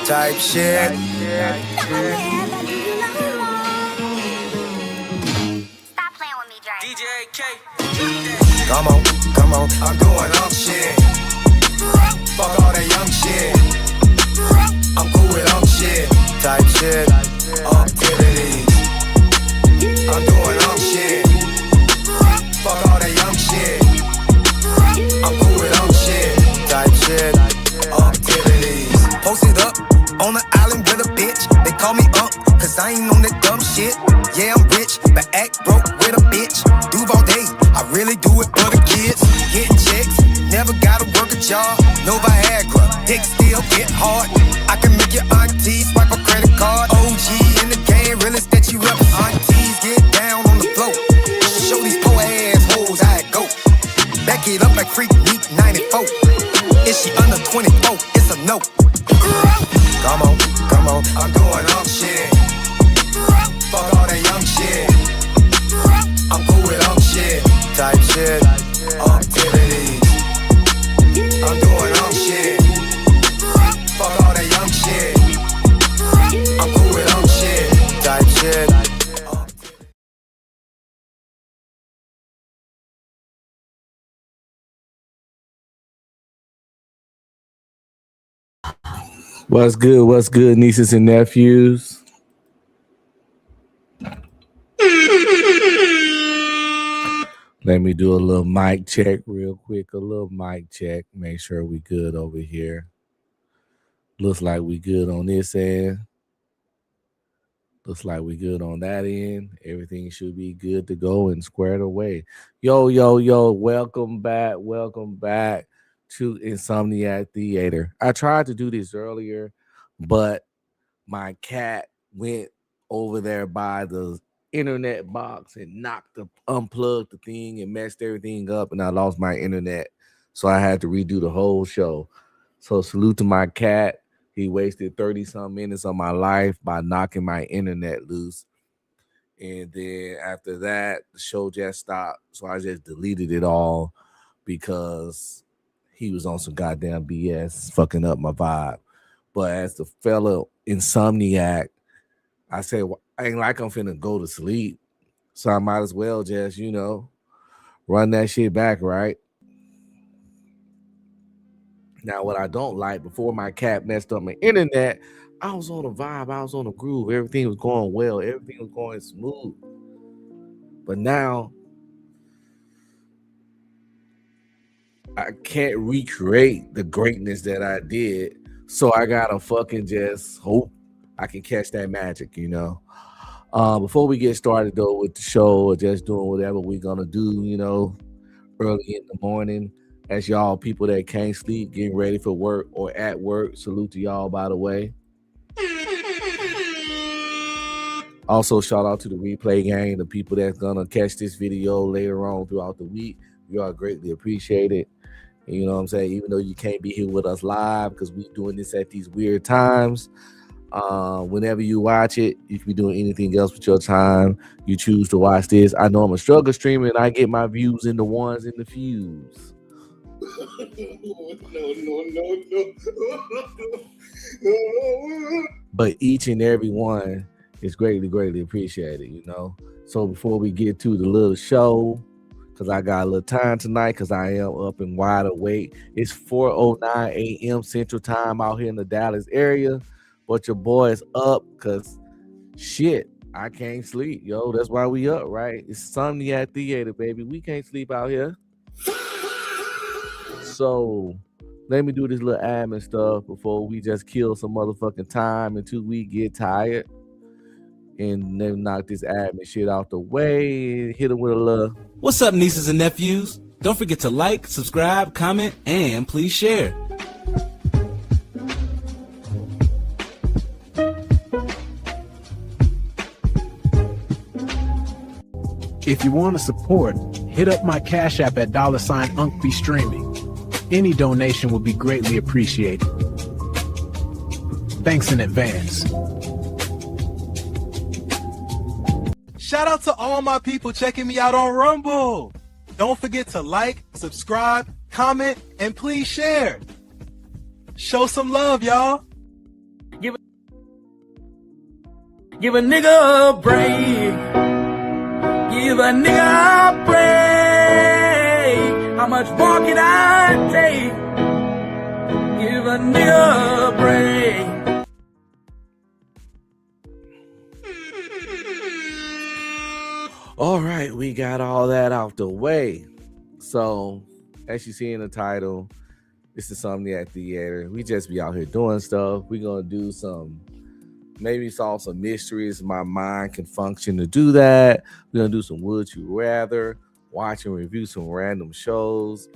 type shit. Stop playing with me, Drake. DJ K. Come on, I'm doing up shit. Fuck all that young shit. I'm cool with up shit. Type shit. Activities. I'm doing up shit. Fuck all that young shit. I'm cool with up shit. Type shit. Activities. Posted up on the island with a bitch. They call me cause I ain't on that dumb shit. Yeah, I'm rich, but act broke with a bitch. Duval day, I really do it for the kids. Getting checks, never gotta work a job. No Viagra, dick still get hard. I can make your auntie swipe a credit card. OG in the game, realest that you ever. Aunties get down on the floor. Show these poor ass hoes how it go. Back it up like Freak Meat 94. Is she under 24? It's a no. Come on, I'm doing up shit. Fuck all that young shit. I'm cool with up shit. Type shit. Activities. I'm doing up shit. Fuck all that young shit. I'm cool with up shit. Type shit. What's good, nieces and nephews? Let me do a little mic check real quick. Make sure we good over here. Looks like we good on this end. Looks like we good on that end. Everything should be good to go and squared away. Yo, welcome back to Insomniac Theater. I tried to do this earlier, but my cat went over there by the internet box and unplugged the thing and messed everything up, and I lost my internet. So I had to redo the whole show. So salute to my cat. He wasted 30-some minutes of my life by knocking my internet loose. And then after that, the show just stopped. So I just deleted it all because he was on some goddamn BS, fucking up my vibe. But as the fellow Insomniac, I said, well, I ain't like I'm finna go to sleep. So I might as well just, run that shit back, right? Now, what I don't like, before my cat messed up my internet, I was on a vibe, I was on a groove. Everything was going well. Everything was going smooth. But now, I can't recreate the greatness that I did. So I gotta fucking just hope I can catch that magic, Before we get started, though, with the show or just doing whatever we're gonna do, early in the morning, as y'all people that can't sleep, getting ready for work or at work, salute to y'all, by the way. Also, shout out to the replay gang, the people that's gonna catch this video later on throughout the week. You are greatly appreciated. And you know what I'm saying? Even though you can't be here with us live because we're doing this at these weird times, whenever you watch it, you can be doing anything else with your time. You choose to watch this. I know I'm a struggle streamer and I get my views in the ones and the fews. No. But each and every one is greatly appreciated, So before we get to the little show, because I got a little time tonight, because I am up and wide awake. It's 4:09 a.m. Central Time out here in the Dallas area. But your boy is up because shit, I can't sleep, yo. That's why we up, right? It's Insomniac Theater, baby. We can't sleep out here. So let me do this little admin stuff before we just kill some motherfucking time until we get tired. And then knock this admin shit out the way. Hit them with a little. What's up, nieces and nephews? Don't forget to like, subscribe, comment, and please share. If you want to support, hit up my Cash App at $UncBe Streaming. Any donation will be greatly appreciated. Thanks in advance. Shout out to all my people checking me out on Rumble. Don't forget to like, subscribe, comment, and please share. Show some love, y'all. Give a nigga a break. Give a nigga a break. How much more can I take? Give a nigga a break. All right, we got all that out the way. So, as you see in the title, it's Insomniac Theater. We just be out here doing stuff. We're gonna do maybe solve some mysteries. My mind can function to do that. We're gonna do some Would You Rather, watch and review some random shows,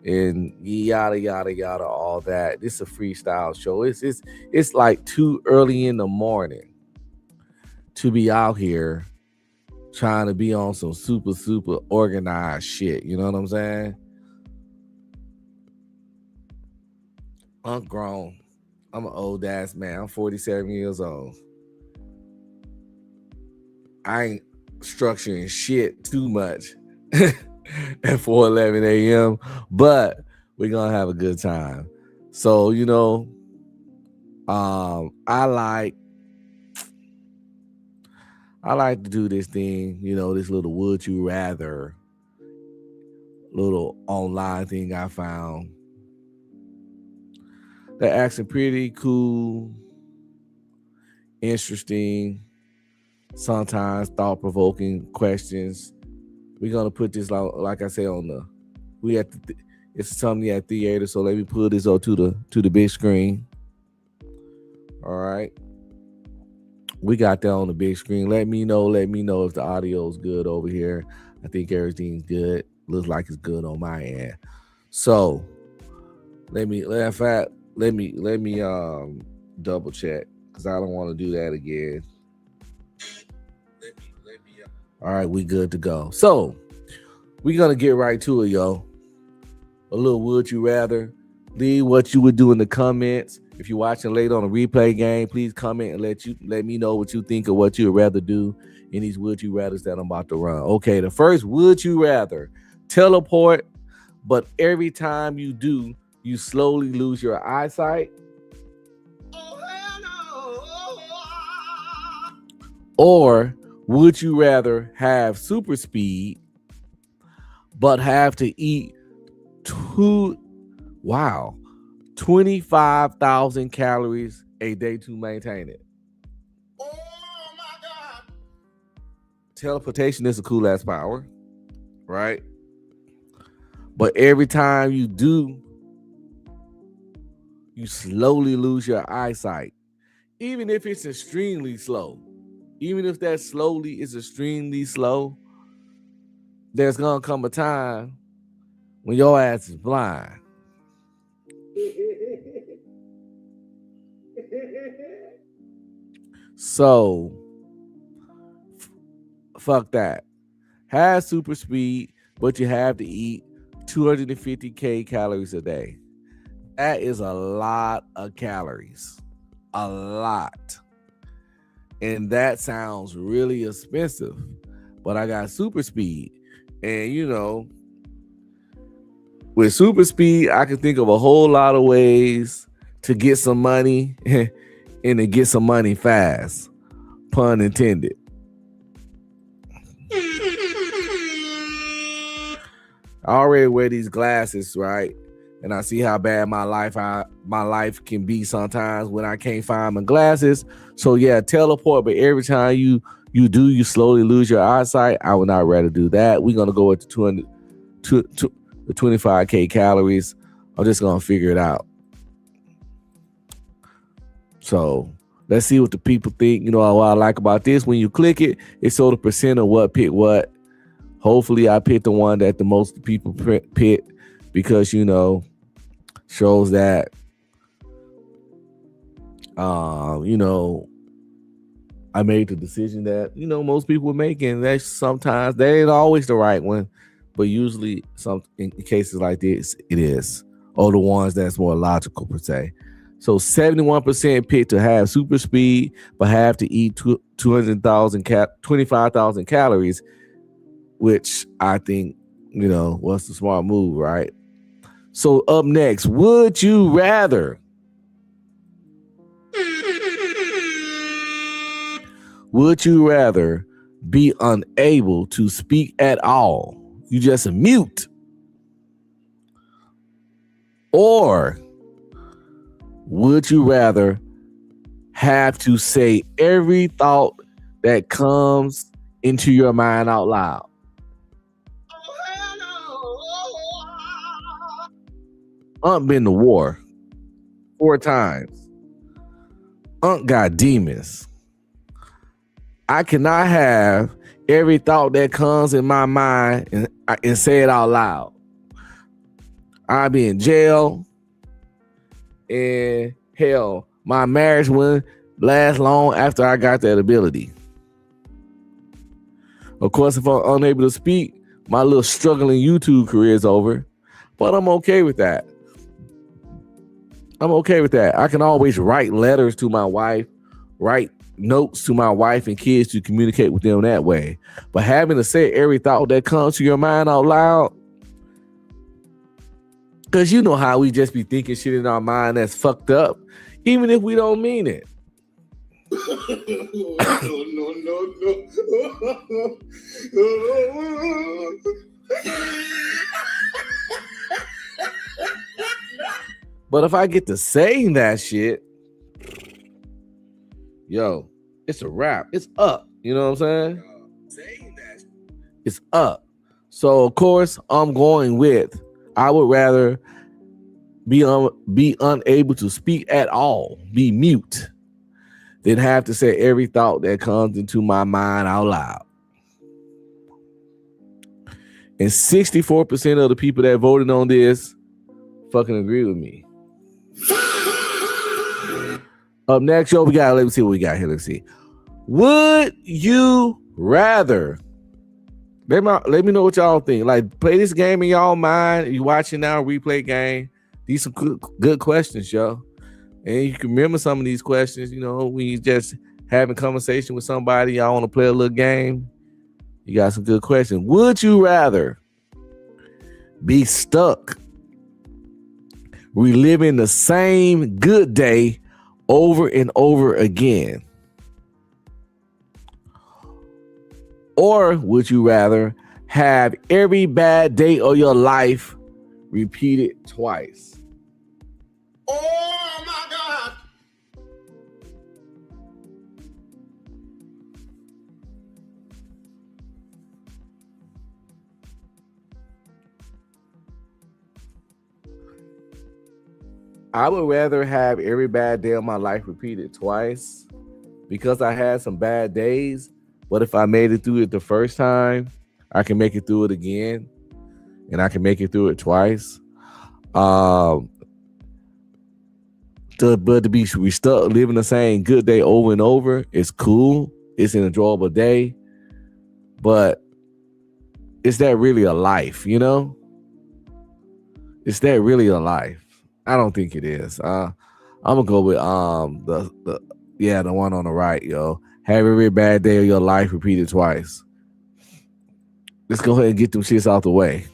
and yada yada yada, all that. This is a freestyle show. It's like too early in the morning to be out here trying to be on some super organized shit. You know what I'm saying? I'm grown. I'm an old ass man. I'm 47 years old. I ain't structuring shit too much at 4:11 a.m. But we're gonna have a good time. So, I like to do this thing, this little Would You Rather little online thing I found. They're actually pretty cool, interesting, sometimes thought-provoking questions. We're gonna put this, like I say, it's something at theater. So let me put this up to the big screen. All right, we got that on the big screen. Let me know if the audio is good over here. I think everything's good. Looks like it's good on my end. So let me double check, because I don't want to do that again. All right, we good to go. So we're gonna get right to it, yo. A little Would You Rather. Leave what you would do in the comments. If you're watching late on a replay game, please comment and let me know what you think of what you would rather do in these Would You Rathers that I'm about to run. Okay, the first Would You Rather: teleport, but every time you do, you slowly lose your eyesight. Or would you rather have super speed, but have to eat 25,000 calories a day to maintain it? Oh my God. Teleportation is a cool ass power, right? But every time you do, you slowly lose your eyesight. Even if it's extremely slow. Even if that slowly is extremely slow, there's gonna come a time when your ass is blind. So, fuck that. Have super speed, but you have to eat 250K calories a day. That is a lot of calories. A lot. And that sounds really expensive. But I got super speed. And with super speed, I can think of a whole lot of ways to get some money and to get some money fast. Pun intended. I already wear these glasses, right? And I see how bad my life can be sometimes when I can't find my glasses. So yeah, teleport, but every time you slowly lose your eyesight. I would not rather do that. We're gonna go with the 25K calories. I'm just gonna figure it out. So let's see what the people think. What I like about this, when you click it, it's sort of percent of what pick what. Hopefully I picked the one that the most people pick, because shows that I made the decision that most people were making. That sometimes they ain't always the right one, but usually in cases like this it is, or the ones that's more logical per se. So 71% picked to have super speed but have to eat 25,000 calories, which I think was the smart move, right? So up next, would you rather? Would you rather be unable to speak at all? You just a mute. Or would you rather have to say every thought that comes into your mind out loud? Unc been to war 4 times. Unc got demons. I cannot have every thought that comes in my mind and say it out loud. I'll be in jail. And hell, my marriage wouldn't last long after I got that ability. Of course, if I'm unable to speak, my little struggling YouTube career is over. But I'm okay with that. I can always write letters to my wife, write notes to my wife and kids to communicate with them that way. But having to say every thought that comes to your mind out loud, because you know how we just be thinking shit in our mind that's fucked up, even if we don't mean it. But if I get to saying that shit, yo, it's a wrap. It's up. You know what I'm saying? It's up. So of course I'm going with, I would rather be unable to speak at all, be mute, than have to say every thought that comes into my mind out loud. And 64% of the people that voted on this fucking agree with me. Up next, yo, let me see what we got here. Let's see. Would you rather? Let me know what y'all think. Like, play this game in y'all mind. You watching now, replay game. These some good questions, yo. And you can remember some of these questions, you know, when you just having conversation with somebody, y'all want to play a little game. You got some good questions. Would you rather be stuck reliving the same good day over and over again? Or would you rather have every bad day of your life repeated twice? Oh my God. I would rather have every bad day of my life repeated twice, because I had some bad days. But if I made it through it the first time, I can make it through it again, and I can make it through it twice. But to be stuck living the same good day over and over, it's cool. It's an enjoyable day, but is that really a life? You know, is that really a life? I don't think it is. I'm gonna go with the one on the right, yo. Have every bad day of your life repeated twice. Let's go ahead and get them shits out the way.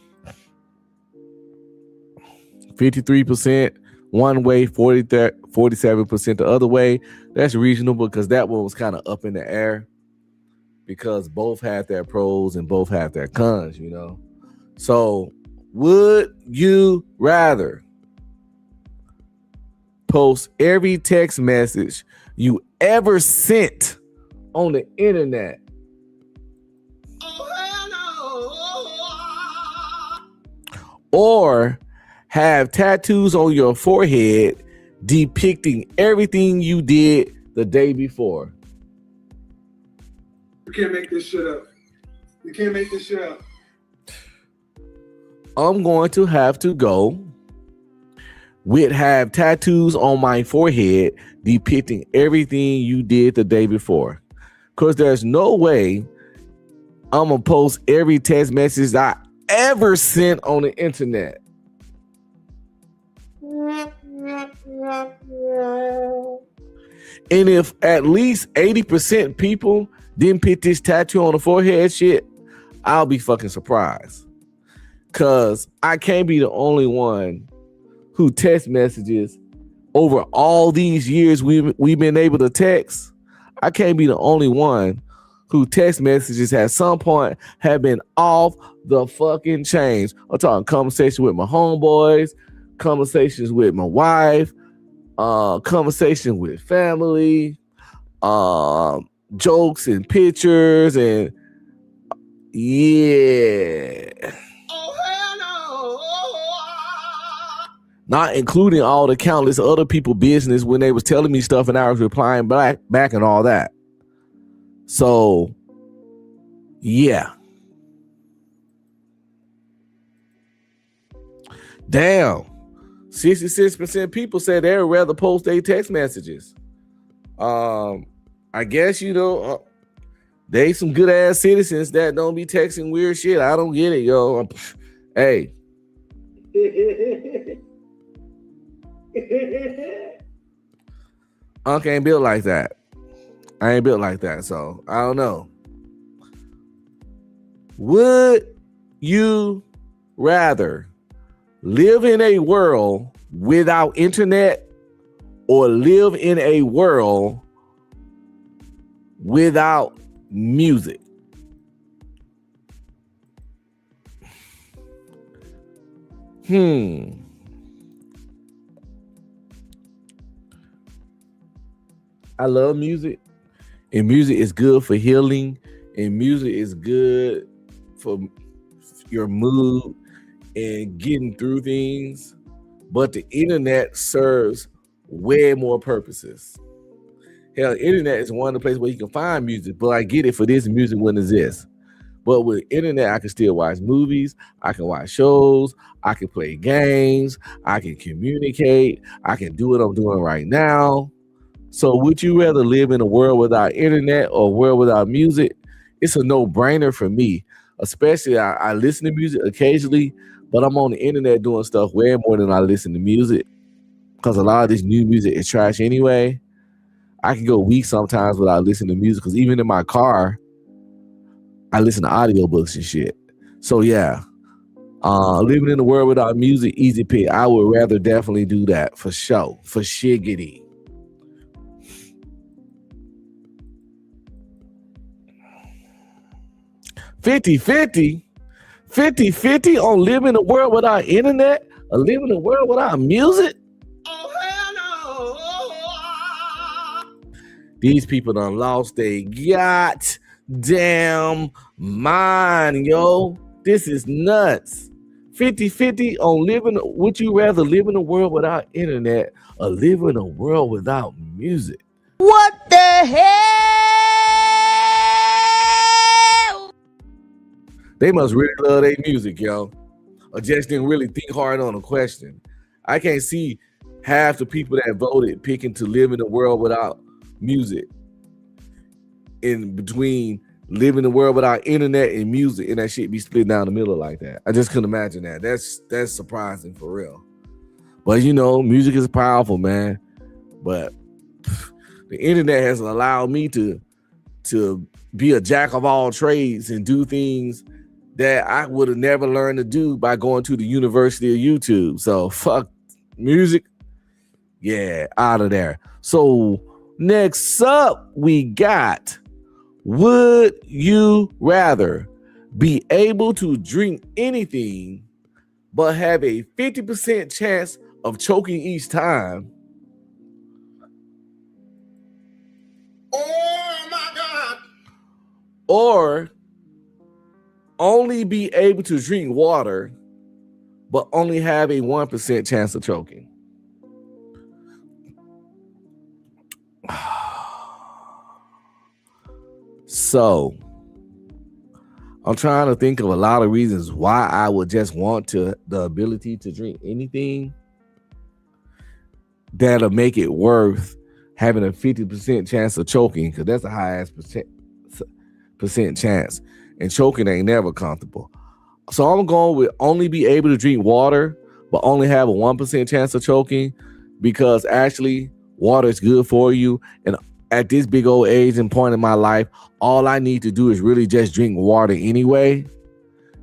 53% one way, 47% the other way. That's reasonable, because that one was kind of up in the air, because both have their pros and both have their cons, you know. So, would you rather post every text message you ever sent on the internet, or have tattoos on your forehead depicting everything you did the day before? You can't make this shit up. You can't make this shit up. I'm going to have to go with have tattoos on my forehead depicting everything you did the day before. Because there's no way I'm going to post every text message I ever sent on the internet. And if at least 80% people didn't put this tattoo on the forehead shit, I'll be fucking surprised. Because I can't be the only one who text messages over all these years we've been able to text. I can't be the only one who text messages at some point have been off the fucking chains. I'm talking conversation with my homeboys, conversations with my wife, conversation with family, jokes and pictures, and yeah. Not including all the countless other people business when they was telling me stuff and I was replying back and all that. So, yeah. Damn. 66% people said they would rather post their text messages. I guess, they some good ass citizens that don't be texting weird shit. I don't get it, yo. Hey. Unc ain't built like that. I ain't built like that, so I don't know. Would you rather live in a world without internet or live in a world without music? I love music, and music is good for healing, and music is good for your mood and getting through things. But the internet serves way more purposes. Hell, the internet is one of the places where you can find music, but I get it, for this music wouldn't exist. But with internet, I can still watch movies, I can watch shows, I can play games, I can communicate, I can do what I'm doing right now. So would you rather live in a world without internet or a world without music? It's a no-brainer for me. Especially, I listen to music occasionally, but I'm on the internet doing stuff way more than I listen to music, because a lot of this new music is trash anyway. I can go weeks sometimes without listening to music, because even in my car, I listen to audiobooks and shit. So yeah, living in a world without music, easy pick. I would rather definitely do that for sure, for shiggity. $50-50 on living in a world without internet or living in a world without music. Oh, hell no. These people done lost their goddamn mind, yo. This is nuts. 50-50 on living. Would you rather live in a world without internet or live in a world without music? What the hell? They must really love their music, yo. Or just didn't really think hard on the question. I can't see half the people that voted picking to live in a world without music, in between living in a world without internet and music, and that shit be split down the middle like that. I just couldn't imagine that. That's surprising for real. But music is powerful, man. But the internet has allowed me to be a jack of all trades and do things that I would have never learned to do by going to the University of YouTube. So fuck music. Yeah, out of there. So next up, we got, would you rather be able to drink anything but have a 50% chance of choking each time? Oh my God. Or only be able to drink water, but only have a 1% chance of choking. So, I'm trying to think of a lot of reasons why I would just want the ability to drink anything that'll make it worth having a 50% chance of choking, because that's the highest percent chance. And choking ain't never comfortable. So I'm going with only be able to drink water, but only have a 1% chance of choking, because actually water is good for you. And at this big old age and point in my life, all I need to do is really just drink water anyway.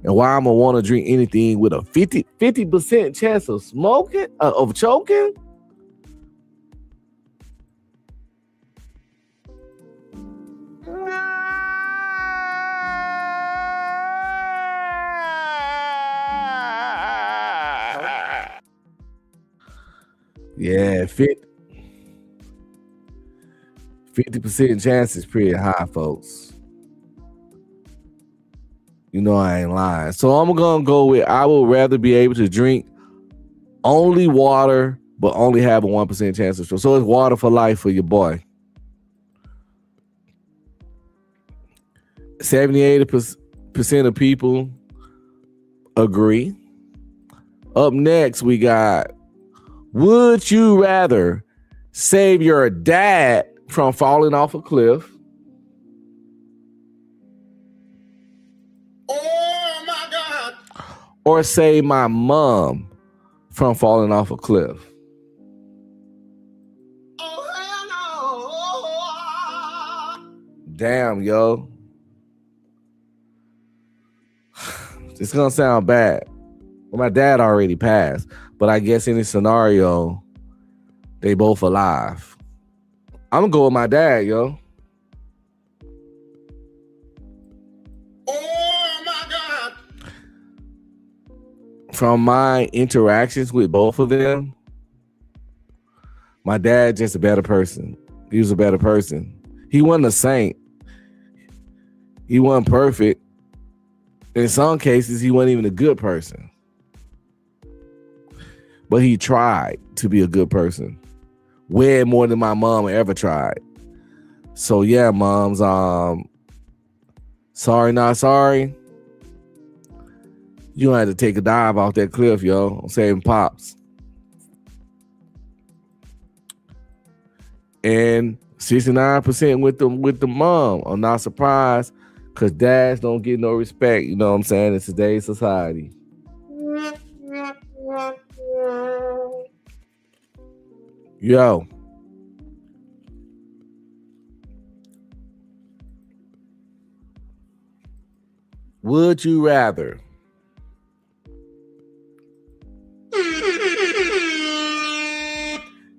And why I'm going to want to drink anything with a 50% chance of choking? Yeah, 50% chance is pretty high, folks. You know I ain't lying. So I'm gonna go with I would rather be able to drink only water, but only have a 1% chance of stroke. So it's water for life for your boy. 78% of people agree. Up next, we got, would you rather save your dad from falling off a cliff? Oh my God. Or save my mom from falling off a cliff? Oh, hell no. Damn, yo. It's gonna sound bad. Well, my dad already passed, but I guess in this scenario, they both alive. I'm gonna go with my dad, yo. Oh my God. From my interactions with both of them, my dad just a better person. He was a better person. He wasn't a saint. He wasn't perfect. In some cases, he wasn't even a good person. But he tried to be a good person. Way more than my mom ever tried. So yeah, moms, sorry, not sorry. You had to take a dive off that cliff, yo. I'm saving pops. And 69% with the mom. I'm not surprised, because dads don't get no respect, you know what I'm saying, in today's society. Yo. Would you rather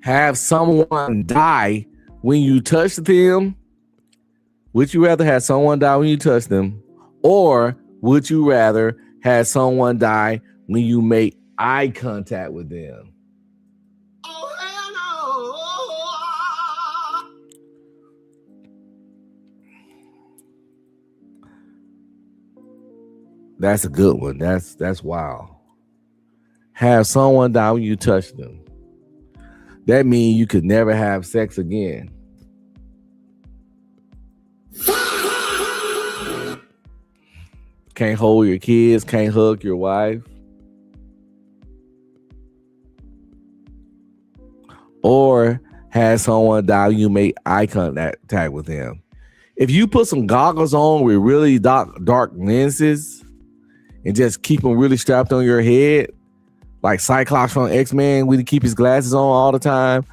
have someone die when you touch them? Would you rather have someone die when you touch them? Or would you rather have someone die when you make eye contact with them? Oh, hell no. That's a good one. That's wild. Have someone die when you touch them. That means you could never have sex again. Can't hold your kids, can't hug your wife. Or have someone die when you make eye contact with them. If you put some goggles on with really dark lenses and just keep them really strapped on your head, like Cyclops from X-Men, we keep his glasses on all the time,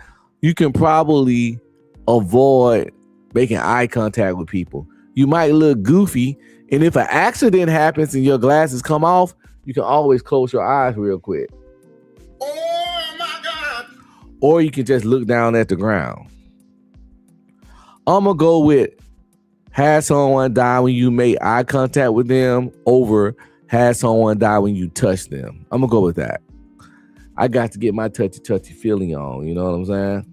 you can probably avoid making eye contact with people. You might look goofy, and if an accident happens and your glasses come off, you can always close your eyes real quick. Oh my God. Or you can just look down at the ground. I'm gonna go with have someone die when you make eye contact with them over have someone die when you touch them. I'm gonna go with that. I got to get my touchy feeling on. You know what I'm saying?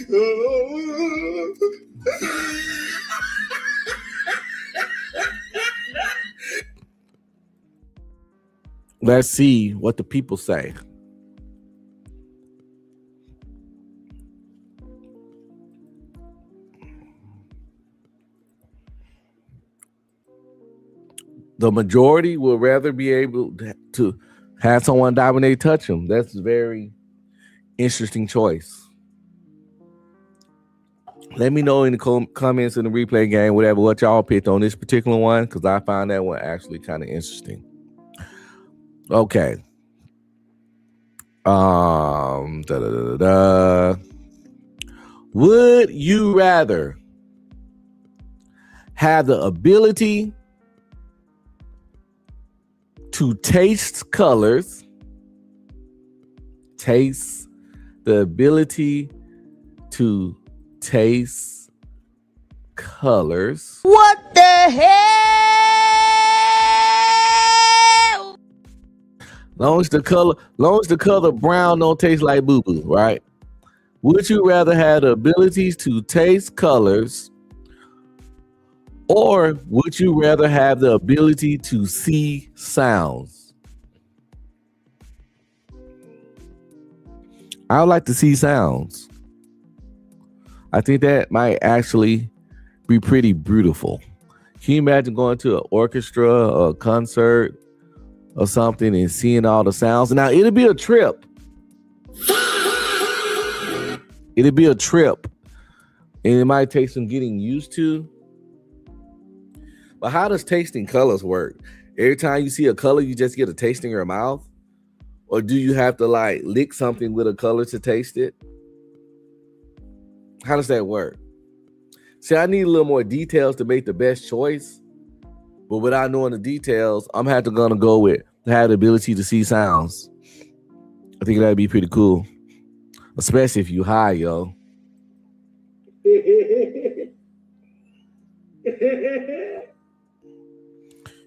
No. Let's see what the people say. The majority would rather be able to have someone die when they touch them. That's a very interesting choice. Let me know in the comments in the replay game, whatever, what y'all picked on this particular one, because I find that one actually kind of interesting. Okay. Would you rather have the ability to taste colors, the ability to taste colors? What the hell? Long as the color brown don't taste like boo-boo, right? Would you rather have the abilities to taste colors, or would you rather have the ability to see sounds? I would like to see sounds. I think that might actually be pretty beautiful. Can you imagine going to an orchestra or a concert or something and seeing all the sounds? Now, it'll be a trip. It'll be a trip. And it might take some getting used to. But how does tasting colors work? Every time you see a color, you just get a taste in your mouth? Or do you have to like lick something with a color to taste it? How does that work? See, I need a little more details to make the best choice. But without knowing the details, I'm gonna go with have the ability to see sounds. I think that'd be pretty cool. Especially if you high, yo.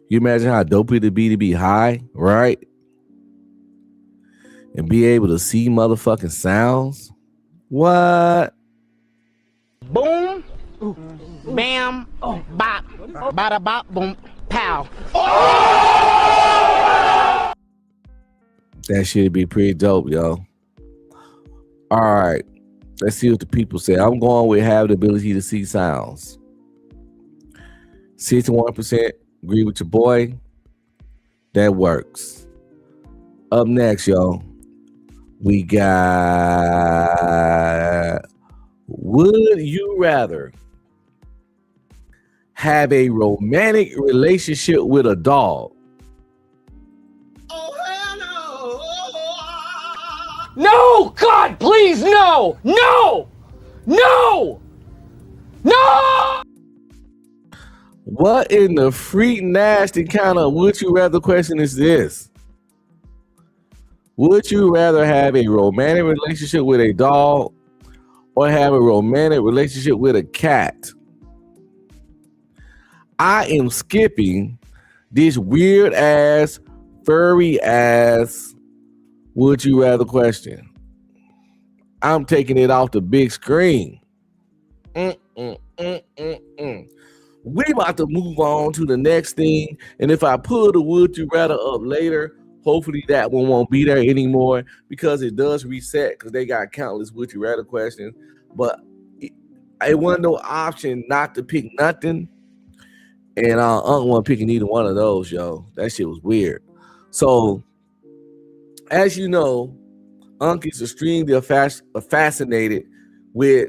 You imagine how dope it'd be to be high, right? And be able to see motherfucking sounds? What? Boom, bam, bop, bada bop, boom, pow. That shit'd be pretty dope, yo. All right. Let's see what the people say. I'm going with have the ability to see sounds. 61% agree with your boy. That works. Up next, yo, we got would you rather have a romantic relationship with a dog? No, God, please, no, no, no, no. What in the freak nasty kind of would you rather question is this? Would you rather have a romantic relationship with a dog or have a romantic relationship with a cat? I am skipping this weird ass, furry ass would you rather question. I'm taking it off the big screen. We about to move on to the next thing. And if I pull the would you rather up later, hopefully that one won't be there anymore because it does reset because they got countless would you rather questions. But it wasn't no option not to pick nothing. And I don't want picking either one of those, yo. That shit was weird. So, as you know, Unc is extremely fascinated with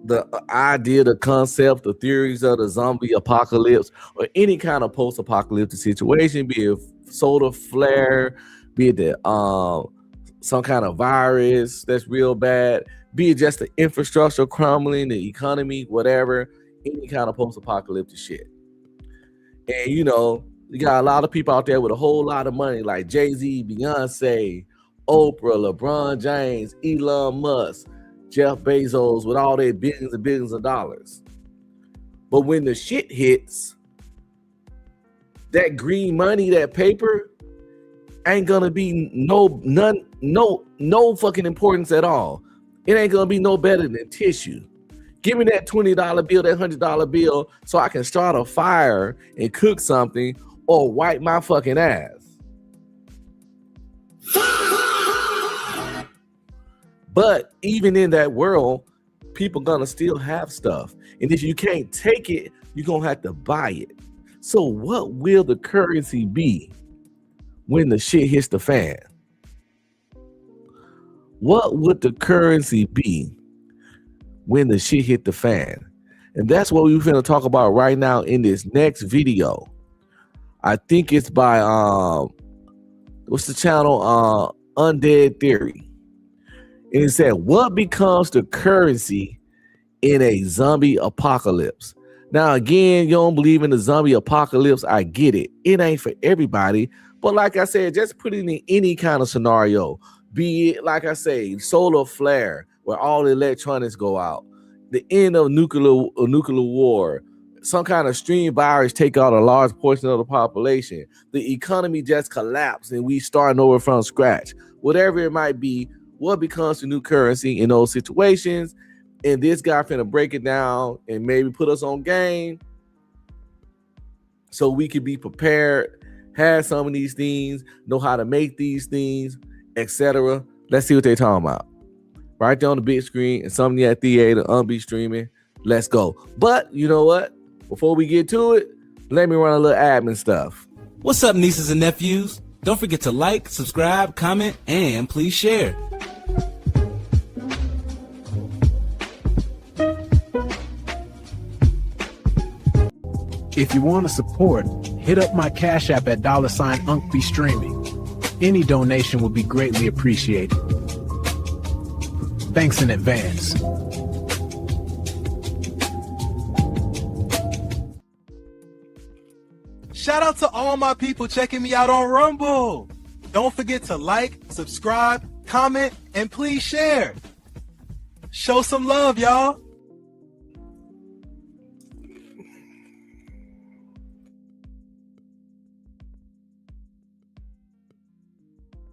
the idea, the concept, the theories of the zombie apocalypse or any kind of post-apocalyptic situation, be it solar flare, be it some kind of virus that's real bad, be it just the infrastructure crumbling, the economy, whatever, any kind of post-apocalyptic shit. And you know, you got a lot of people out there with a whole lot of money like Jay-Z, Beyonce, Oprah, LeBron James, Elon Musk, Jeff Bezos with all their billions and billions of dollars. But when the shit hits, that green money, that paper, ain't gonna be no fucking importance at all. It ain't gonna be no better than tissue. Give me that $20 bill, that $100 bill, so I can start a fire and cook something or wipe my fucking ass. But even in that world, people gonna still have stuff. And if you can't take it, you're gonna have to buy it. So what will the currency be when the shit hits the fan? What would the currency be when the shit hit the fan? And that's what we're finna talk about right now in this next video. I think it's by what's the channel? Undead Theory. And it said, what becomes the currency in a zombie apocalypse? Now, again, you don't believe in the zombie apocalypse. I get it. It ain't for everybody. But like I said, just put it in any kind of scenario. Be it, like I say, solar flare, where all the electronics go out, the end of nuclear war, some kind of stream virus take out a large portion of the population. The economy just collapsed and we starting over from scratch. Whatever it might be, what becomes the new currency in those situations? And this guy finna break it down and maybe put us on game so we could be prepared, have some of these things, know how to make these things, etc. Let's see what they're talking about. Right there on the big screen, Insomniac Theater, Unbe streaming. Let's go. But you know what? Before we get to it, let me run a little admin stuff. What's up, nieces and nephews? Don't forget to like, subscribe, comment, and please share. If you want to support, hit up my Cash App at $UncBe Streaming. Any donation would be greatly appreciated. Thanks in advance. Shout out to all my people checking me out on Rumble. Don't forget to like, subscribe, comment, and please share. Show some love, y'all.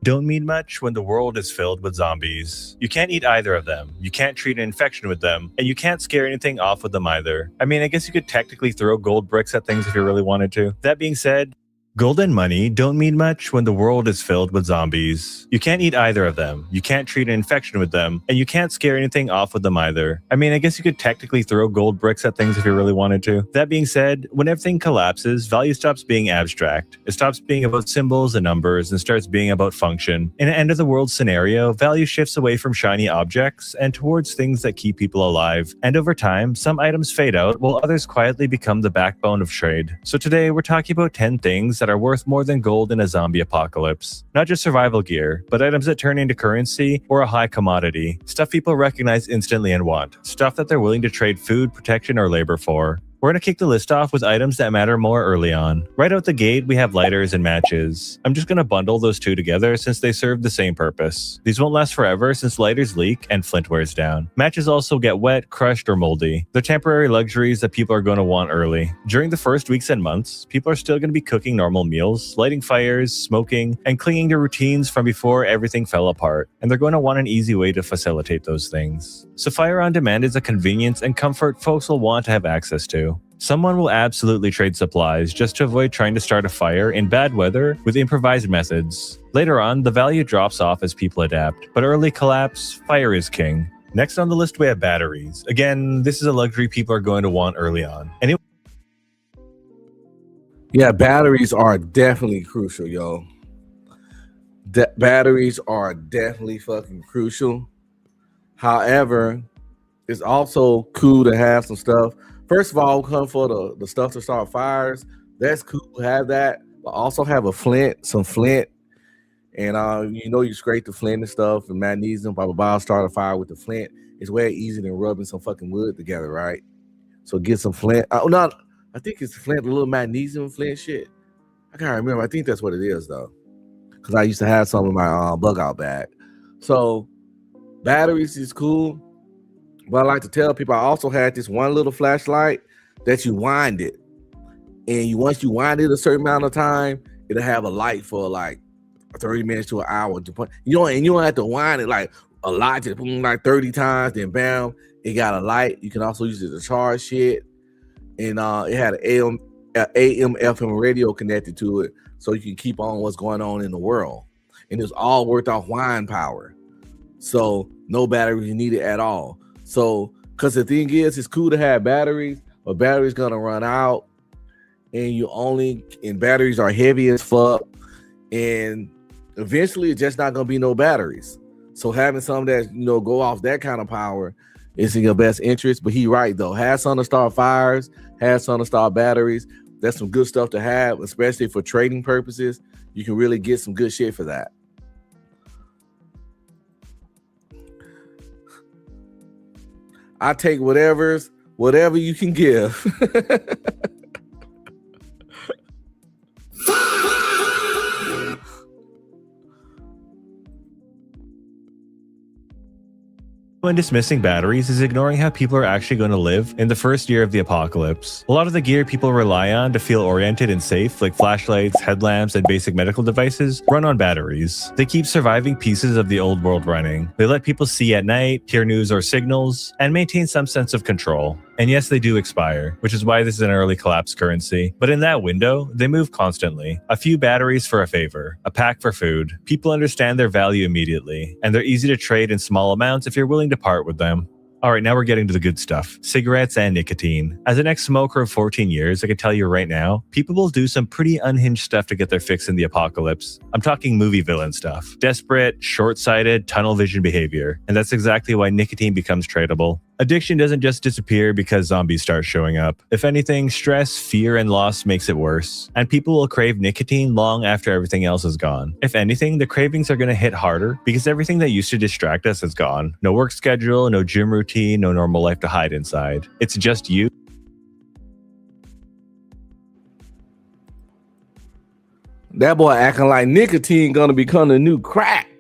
Don't mean much when the world is filled with zombies. You can't eat either of them, you can't treat an infection with them, and you can't scare anything off with them either. I mean, I guess you could technically throw gold bricks at things if you really wanted to. That being said, gold and money don't mean much when the world is filled with zombies. You can't eat either of them, you can't treat an infection with them, and you can't scare anything off with them either. I mean, I guess you could technically throw gold bricks at things if you really wanted to. That being said, when everything collapses, value stops being abstract. It stops being about symbols and numbers and starts being about function. In an end-of-the-world scenario, value shifts away from shiny objects and towards things that keep people alive. And over time, some items fade out while others quietly become the backbone of trade. So today, we're talking about 10 things that are worth more than gold in a zombie apocalypse. Not just survival gear, but items that turn into currency or a high commodity. Stuff people recognize instantly and want. Stuff that they're willing to trade food, protection, or labor for. We're going to kick the list off with items that matter more early on. Right out the gate, we have lighters and matches. I'm just going to bundle those two together since they serve the same purpose. These won't last forever since lighters leak and flint wears down. Matches also get wet, crushed, or moldy. They're temporary luxuries that people are going to want early. During the first weeks and months, people are still going to be cooking normal meals, lighting fires, smoking, and clinging to routines from before everything fell apart. And they're going to want an easy way to facilitate those things. So Fire on Demand is a convenience and comfort folks will want to have access to. Someone will absolutely trade supplies just to avoid trying to start a fire in bad weather with improvised methods. Later on, the value drops off as people adapt, but early collapse, fire is king. Next on the list, we have batteries. Again, this is a luxury people are going to want early on. Yeah, batteries are definitely crucial, yo. Batteries are definitely fucking crucial. However, it's also cool to have some stuff. First of all, come for the stuff to start fires. That's cool to have that, but also have some flint, and you scrape the flint and stuff, and magnesium, blah blah blah. Start a fire with the flint. It's way easier than rubbing some fucking wood together, right? So get some flint. I think it's flint, a little magnesium flint shit. I can't remember. I think that's what it is though, because I used to have some in my bug out bag. So batteries is cool. But I like to tell people I also had this one little flashlight that you wind it. And once you wind it a certain amount of time, it'll have a light for like 30 minutes to an hour. You don't have to wind it like a lot, just like 30 times, then bam, it got a light. You can also use it to charge shit. And it had an AM, FM radio connected to it, so you can keep on what's going on in the world. And it's all worked off wind power. So no batteries needed at all. So, because the thing is, it's cool to have batteries, but batteries gonna run out, and batteries are heavy as fuck, and eventually it's just not gonna be no batteries. So having some that go off that kind of power is in your best interest. But he right though, have some to start fires, have some to start batteries. That's some good stuff to have, especially for trading purposes. You can really get some good shit for that. I take whatever you can give. When dismissing batteries is ignoring how people are actually going to live in the first year of the apocalypse. A lot of the gear people rely on to feel oriented and safe, like flashlights, headlamps, and basic medical devices, run on batteries. They keep surviving pieces of the old world running. They let people see at night, hear news or signals, and maintain some sense of control. And yes, they do expire, which is why this is an early collapse currency. But in that window, they move constantly. A few batteries for a favor, a pack for food. People understand their value immediately, and they're easy to trade in small amounts if you're willing to part with them. Alright, now we're getting to the good stuff. Cigarettes and nicotine. As an ex-smoker of 14 years, I can tell you right now, people will do some pretty unhinged stuff to get their fix in the apocalypse. I'm talking movie villain stuff. Desperate, short-sighted, tunnel vision behavior. And that's exactly why nicotine becomes tradable. Addiction doesn't just disappear because zombies start showing up. If anything, stress, fear, and loss makes it worse. And people will crave nicotine long after everything else is gone. If anything, the cravings are going to hit harder because everything that used to distract us is gone. No work schedule, no gym routine, no normal life to hide inside. It's just you. That boy acting like nicotine gonna become the new crack.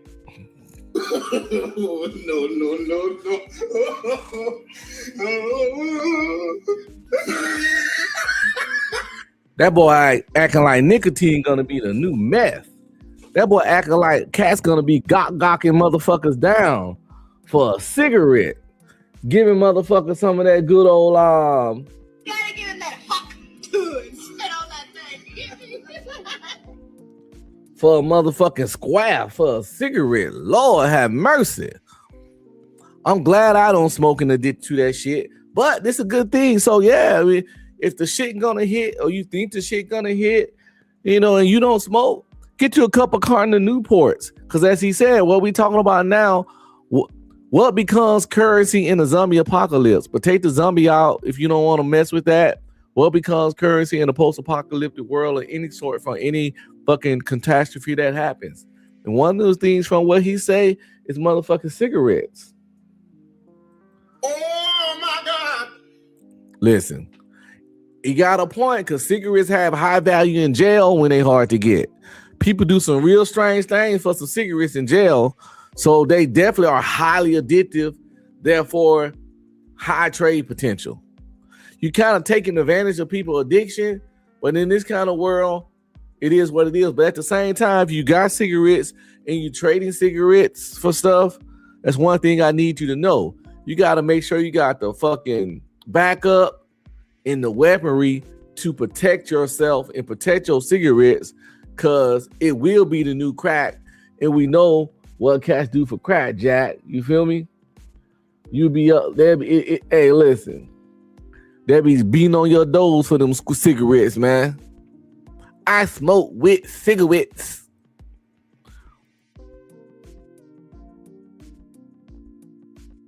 That boy acting like nicotine gonna be the new meth. That boy acting like cats gonna be gawking motherfuckers down for a cigarette. Giving motherfuckers some of that good old Gotta give it that hawk to spit on that thing. for a motherfucking square for a cigarette. Lord have mercy. I'm glad I don't smoke and addict to that shit. But this is a good thing. So yeah, I mean, if the shit gonna hit or you think the shit gonna hit, you know, and you don't smoke, get you a couple carton of Newports. Because as he said, what we talking about now, what becomes currency in a zombie apocalypse? But take the zombie out if you don't want to mess with that. What becomes currency in a post-apocalyptic world of any sort from any fucking catastrophe that happens? And one of those things from what he say is motherfucking cigarettes. Oh my God. Listen, he got a point because cigarettes have high value in jail when they hard to get. People do some real strange things for some cigarettes in jail. So they definitely are highly addictive, therefore high trade potential. You kind of taking advantage of people's addiction, but in this kind of world, it is what it is. But at the same time, if you got cigarettes and you trading cigarettes for stuff, that's one thing I need you to know. You got to make sure you got the fucking backup and the weaponry to protect yourself and protect your cigarettes, because it will be the new crack. And we know what cats do for crack, Jack. You feel me? You be up there. Hey, listen. They be beating on your doors for them cigarettes, man. I smoke with cigarettes.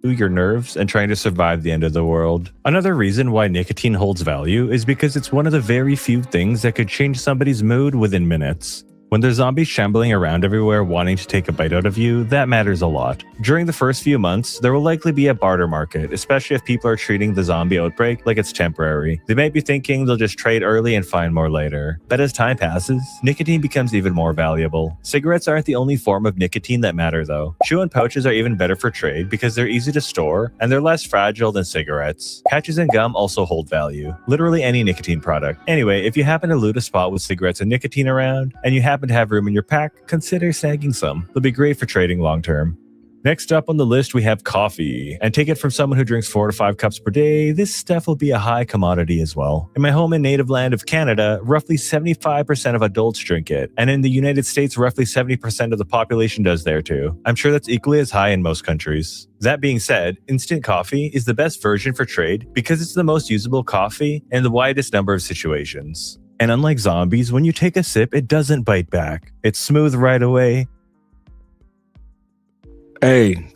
Your nerves and trying to survive the end of the world. Another reason why nicotine holds value is because it's one of the very few things that could change somebody's mood within minutes. When there's zombies shambling around everywhere wanting to take a bite out of you, that matters a lot. During the first few months, there will likely be a barter market, especially if people are treating the zombie outbreak like it's temporary. They might be thinking they'll just trade early and find more later. But as time passes, nicotine becomes even more valuable. Cigarettes aren't the only form of nicotine that matter though. Chew-on pouches are even better for trade because they're easy to store and they're less fragile than cigarettes. Patches and gum also hold value. Literally any nicotine product. Anyway, if you happen to loot a spot with cigarettes and nicotine around, and you happen to have room in your pack, consider snagging some. They'll be great for trading long term. Next up on the list, we have coffee. And take it from someone who drinks 4 to 5 cups per day, this stuff will be a high commodity as well. In my home and native land of Canada, roughly 75% of adults drink it. And in the United States, roughly 70% of the population does there too. I'm sure that's equally as high in most countries. That being said, instant coffee is the best version for trade because it's the most usable coffee in the widest number of situations. And unlike zombies, when you take a sip, it doesn't bite back. It's smooth right away. Hey,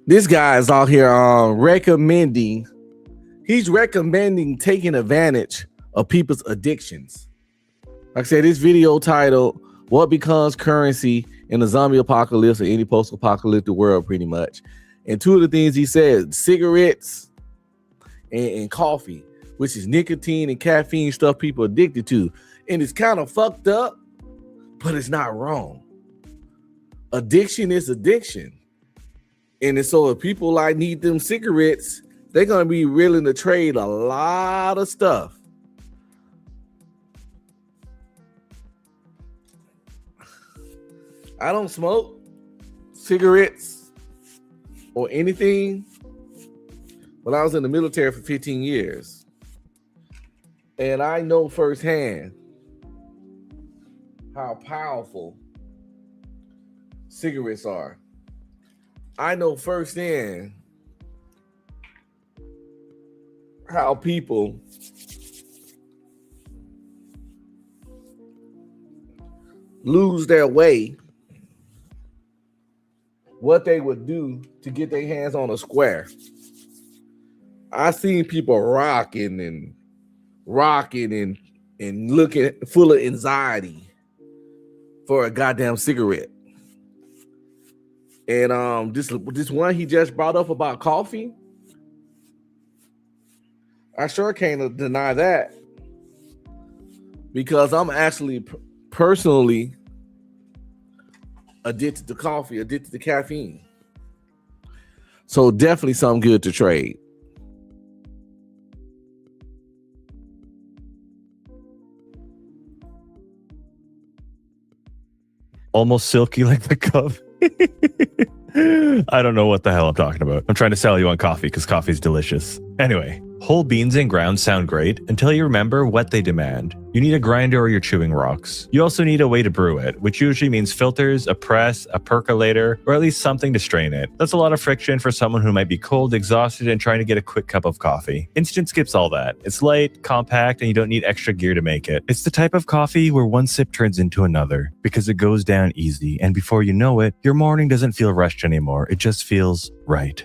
this guy is out here recommending taking advantage of people's addictions. Like I said, this video titled, What Becomes Currency in the Zombie Apocalypse or Any Post-Apocalyptic World, pretty much. And two of the things he said, cigarettes and coffee, which is nicotine and caffeine stuff people are addicted to. And it's kind of fucked up, but it's not wrong. Addiction is addiction. And so if people like need them cigarettes, they're gonna be willing to trade a lot of stuff. I don't smoke cigarettes or anything, but I was in the military for 15 years. And I know firsthand how powerful cigarettes are. I know firsthand how people lose their way, what they would do to get their hands on a square. I seen people rocking and looking full of anxiety for a goddamn cigarette. And this one he just brought up about coffee, I sure can't deny that, because I'm actually personally addicted to coffee, addicted to caffeine. So definitely something good to trade. Almost silky like the cup. I don't know what the hell I'm talking about. I'm trying to sell you on coffee because coffee's delicious. Anyway, whole beans and grounds sound great until you remember what they demand. You need a grinder or you're chewing rocks. You also need a way to brew it, which usually means filters, a press, a percolator, or at least something to strain it. That's a lot of friction for someone who might be cold, exhausted, and trying to get a quick cup of coffee. Instant skips all that. It's light, compact, and you don't need extra gear to make it. It's the type of coffee where one sip turns into another because it goes down easy, and before you know it, your morning doesn't feel rushed anymore. It just feels right.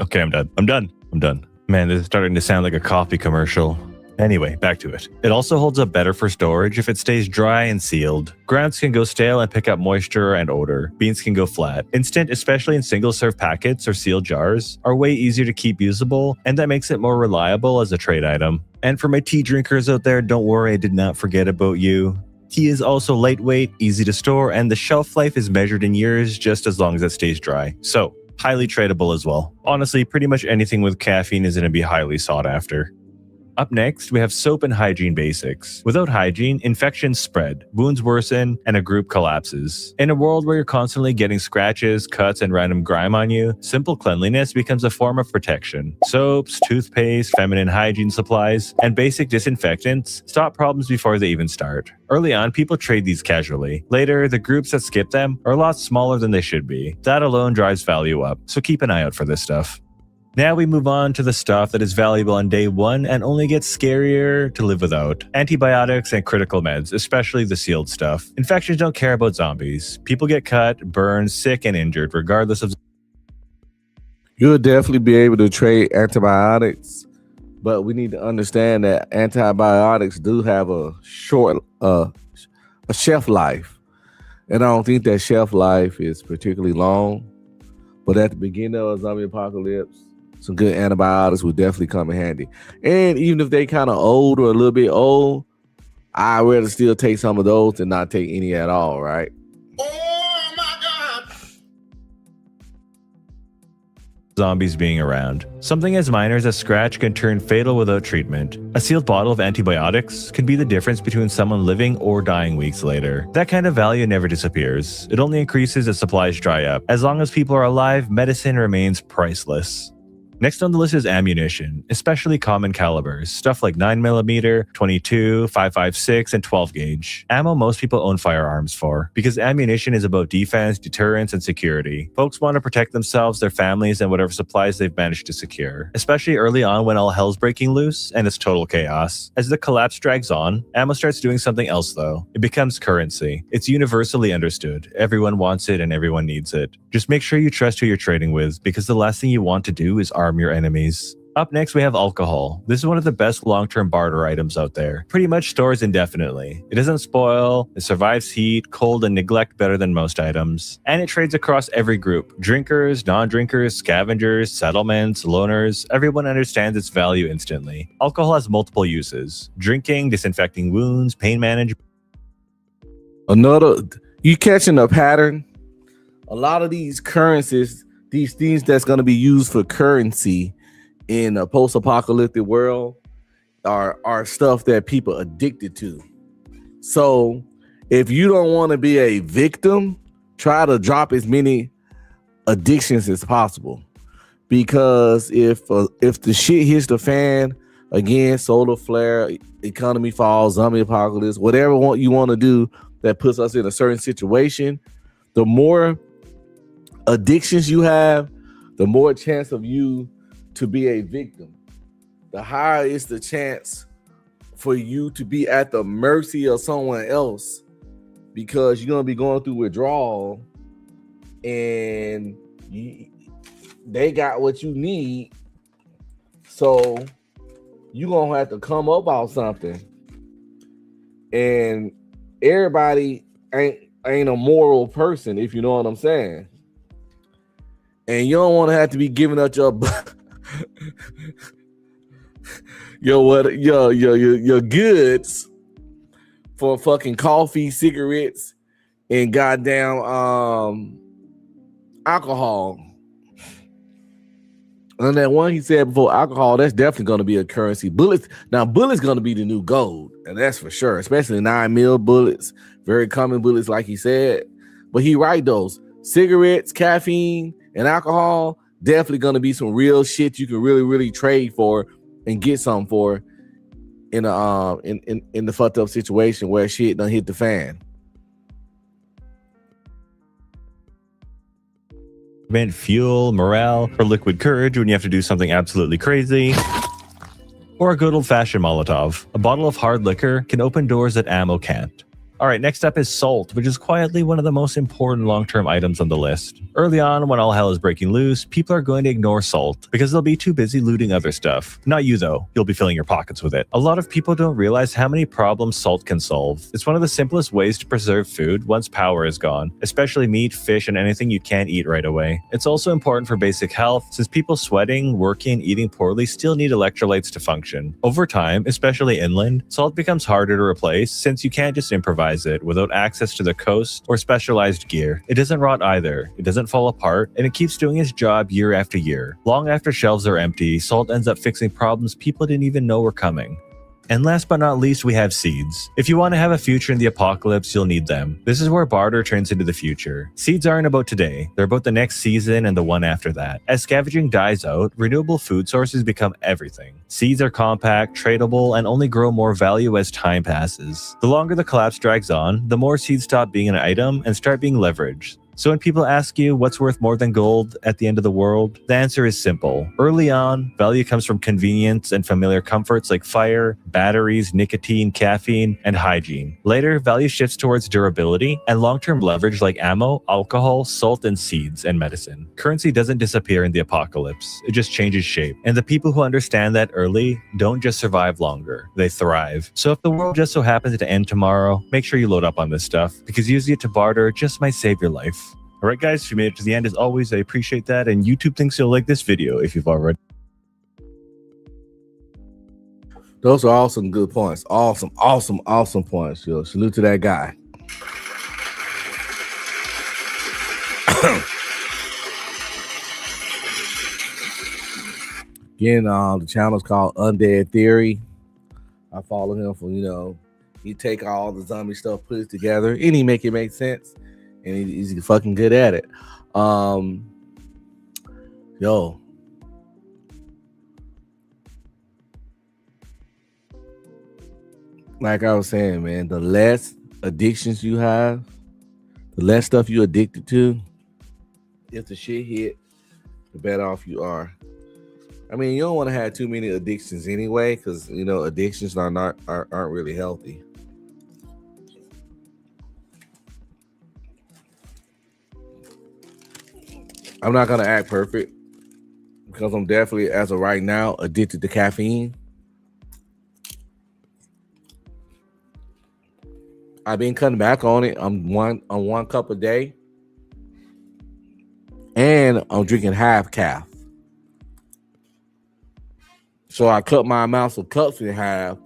Okay, I'm done. Man, this is starting to sound like a coffee commercial. Anyway, back to it. It also holds up better for storage if it stays dry and sealed. Grounds can go stale and pick up moisture and odor. Beans can go flat. Instant, especially in single-serve packets or sealed jars, are way easier to keep usable, and that makes it more reliable as a trade item. And for my tea drinkers out there, don't worry, I did not forget about you. Tea is also lightweight, easy to store, and the shelf life is measured in years just as long as it stays dry. So, highly tradable as well. Honestly, pretty much anything with caffeine is going to be highly sought after. Up next, we have soap and hygiene basics. Without hygiene, infections spread, wounds worsen, and a group collapses. In a world where you're constantly getting scratches, cuts, and random grime on you, simple cleanliness becomes a form of protection. Soaps, toothpaste, feminine hygiene supplies, and basic disinfectants stop problems before they even start. Early on, people trade these casually. Later, the groups that skip them are a lot smaller than they should be. That alone drives value up, so keep an eye out for this stuff. Now we move on to the stuff that is valuable on day one and only gets scarier to live without. Antibiotics and critical meds, especially the sealed stuff. Infections don't care about zombies. People get cut, burned, sick, and injured, regardless of... You'll definitely be able to trade antibiotics, but we need to understand that antibiotics do have a short a shelf life. And I don't think that shelf life is particularly long. But at the beginning of a zombie apocalypse, some good antibiotics would definitely come in handy. And even if they kind of old or a little bit old, I'd rather still take some of those than not take any at all, right? Oh my God! Zombies being around. Something as minor as a scratch can turn fatal without treatment. A sealed bottle of antibiotics can be the difference between someone living or dying weeks later. That kind of value never disappears. It only increases as supplies dry up. As long as people are alive, medicine remains priceless. Next on the list is ammunition, especially common calibers, stuff like 9mm, 22, 5.56, and 12 gauge. Ammo most people own firearms for, because ammunition is about defense, deterrence, and security. Folks want to protect themselves, their families, and whatever supplies they've managed to secure, especially early on when all hell's breaking loose and it's total chaos. As the collapse drags on, ammo starts doing something else though. It becomes currency. It's universally understood. Everyone wants it and everyone needs it. Just make sure you trust who you're trading with, because the last thing you want to do is arm your enemies. Up next, we have alcohol. This is one of the best long-term barter items out there. Pretty much stores indefinitely. It doesn't spoil, it survives heat, cold, and neglect better than most items. And it trades across every group. Drinkers, non-drinkers, scavengers, settlements, loners, everyone understands its value instantly. Alcohol has multiple uses. Drinking, disinfecting wounds, pain management. You catching a pattern? A lot of these currencies, these things that's going to be used for currency in a post-apocalyptic world are stuff that people addicted to. So if you don't want to be a victim, try to drop as many addictions as possible. Because if the shit hits the fan again, solar flare, economy falls, zombie apocalypse, whatever you want to do that puts us in a certain situation, the more addictions you have, the more chance of you to be a victim. The higher is the chance for you to be at the mercy of someone else, because you're gonna be going through withdrawal and they got what you need, so you're gonna have to come up about something. And everybody ain't a moral person, if you know what I'm saying. And you don't want to have to be giving up your your goods for fucking coffee, cigarettes, and goddamn alcohol. And that one he said before, alcohol, that's definitely going to be a currency. Bullets going to be the new gold, and that's for sure, especially 9mm bullets, very common bullets like he said. But he right, those cigarettes, caffeine, and alcohol, definitely going to be some real shit you can really, really trade for and get something for in the fucked up situation where shit done hit the fan. Fuel, morale, or liquid courage when you have to do something absolutely crazy. Or a good old-fashioned Molotov. A bottle of hard liquor can open doors that ammo can't. Alright, next up is salt, which is quietly one of the most important long-term items on the list. Early on, when all hell is breaking loose, people are going to ignore salt because they'll be too busy looting other stuff. Not you though, you'll be filling your pockets with it. A lot of people don't realize how many problems salt can solve. It's one of the simplest ways to preserve food once power is gone, especially meat, fish, and anything you can't eat right away. It's also important for basic health, since people sweating, working, eating poorly still need electrolytes to function. Over time, especially inland, salt becomes harder to replace since you can't just improvise it without access to the coast or specialized gear. It doesn't rot either, it doesn't fall apart, and it keeps doing its job year after year. Long after shelves are empty, salt ends up fixing problems people didn't even know were coming. And last but not least, we have seeds. If you want to have a future in the apocalypse, you'll need them. This is where barter turns into the future. Seeds aren't about today, they're about the next season and the one after that. As scavenging dies out, renewable food sources become everything. Seeds are compact, tradable, and only grow more value as time passes. The longer the collapse drags on, the more seeds stop being an item and start being leveraged. So when people ask you what's worth more than gold at the end of the world, the answer is simple. Early on, value comes from convenience and familiar comforts like fire, batteries, nicotine, caffeine, and hygiene. Later, value shifts towards durability and long-term leverage like ammo, alcohol, salt, and seeds, and medicine. Currency doesn't disappear in the apocalypse, it just changes shape. And the people who understand that early don't just survive longer, they thrive. So if the world just so happens to end tomorrow, make sure you load up on this stuff, because using it to barter just might save your life. Alright guys, if you made it to the end, as always, I appreciate that, and YouTube thinks you'll like this video if you've already. Those are all some good points. Awesome points. Yo, salute to that guy. Again, the channel's called Undead Theory. I follow him for, he take all the zombie stuff, put it together, and he make it make sense. And he's fucking good at it. Yo. Like I was saying, man, the less addictions you have, the less stuff you're addicted to, if the shit hit, the better off you are. I mean, you don't want to have too many addictions anyway, because, addictions aren't really healthy. I'm not going to act perfect because I'm definitely, as of right now, addicted to caffeine. I've been cutting back on it. I'm on one cup a day. And I'm drinking half calf. So I cut my amounts of cups in half.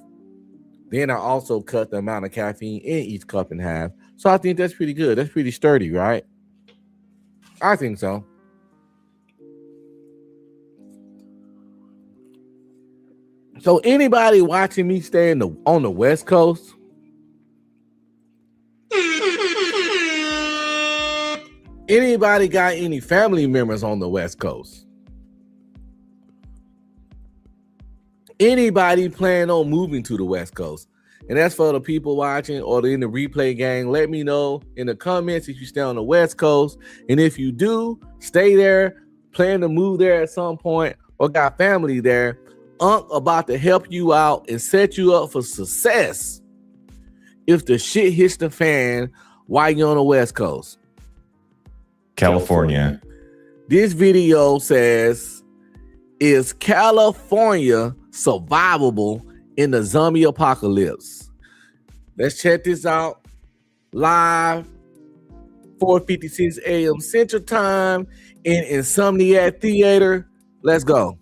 Then I also cut the amount of caffeine in each cup in half. So I think that's pretty good. That's pretty sturdy, right? I think so. So anybody watching me stay on the West Coast? Anybody got any family members on the West Coast? Anybody plan on moving to the West Coast? And that's for the people watching or in the replay gang. Let me know in the comments if you stay on the West Coast. And if you do, stay there, plan to move there at some point, or got family there. Unc about to help you out and set you up for success if the shit hits the fan while you're on the West Coast. California. This video says, is California survivable in the zombie apocalypse? Let's check this out. Live, 4:56 a.m. Central Time in Insomniac Theater. Let's go.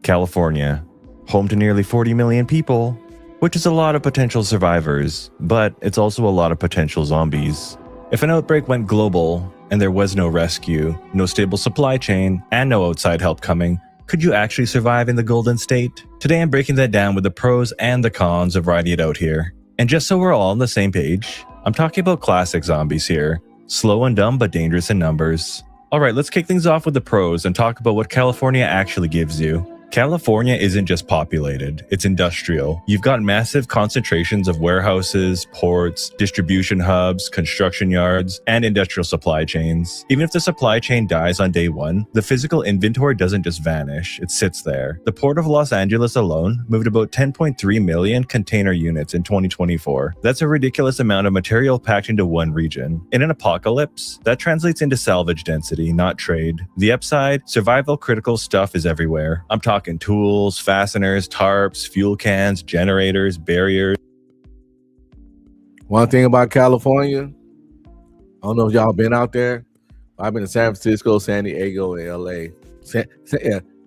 California, home to nearly 40 million people, which is a lot of potential survivors, but it's also a lot of potential zombies. If an outbreak went global and there was no rescue, no stable supply chain, and no outside help coming, could you actually survive in the Golden State? Today I'm breaking that down with the pros and the cons of riding it out here. And just so we're all on the same page, I'm talking about classic zombies here. Slow and dumb but dangerous in numbers. Alright, let's kick things off with the pros and talk about what California actually gives you. California isn't just populated, it's industrial. You've got massive concentrations of warehouses, ports, distribution hubs, construction yards, and industrial supply chains. Even if the supply chain dies on day one, the physical inventory doesn't just vanish, it sits there. The Port of Los Angeles alone moved about 10.3 million container units in 2024. That's a ridiculous amount of material packed into one region. In an apocalypse, that translates into salvage density, not trade. The upside, survival critical stuff is everywhere. I'm talking tools, fasteners, tarps, fuel cans, generators, barriers. One thing about California, I don't know if y'all been out there. I've been to San Francisco, San Diego, and LA. San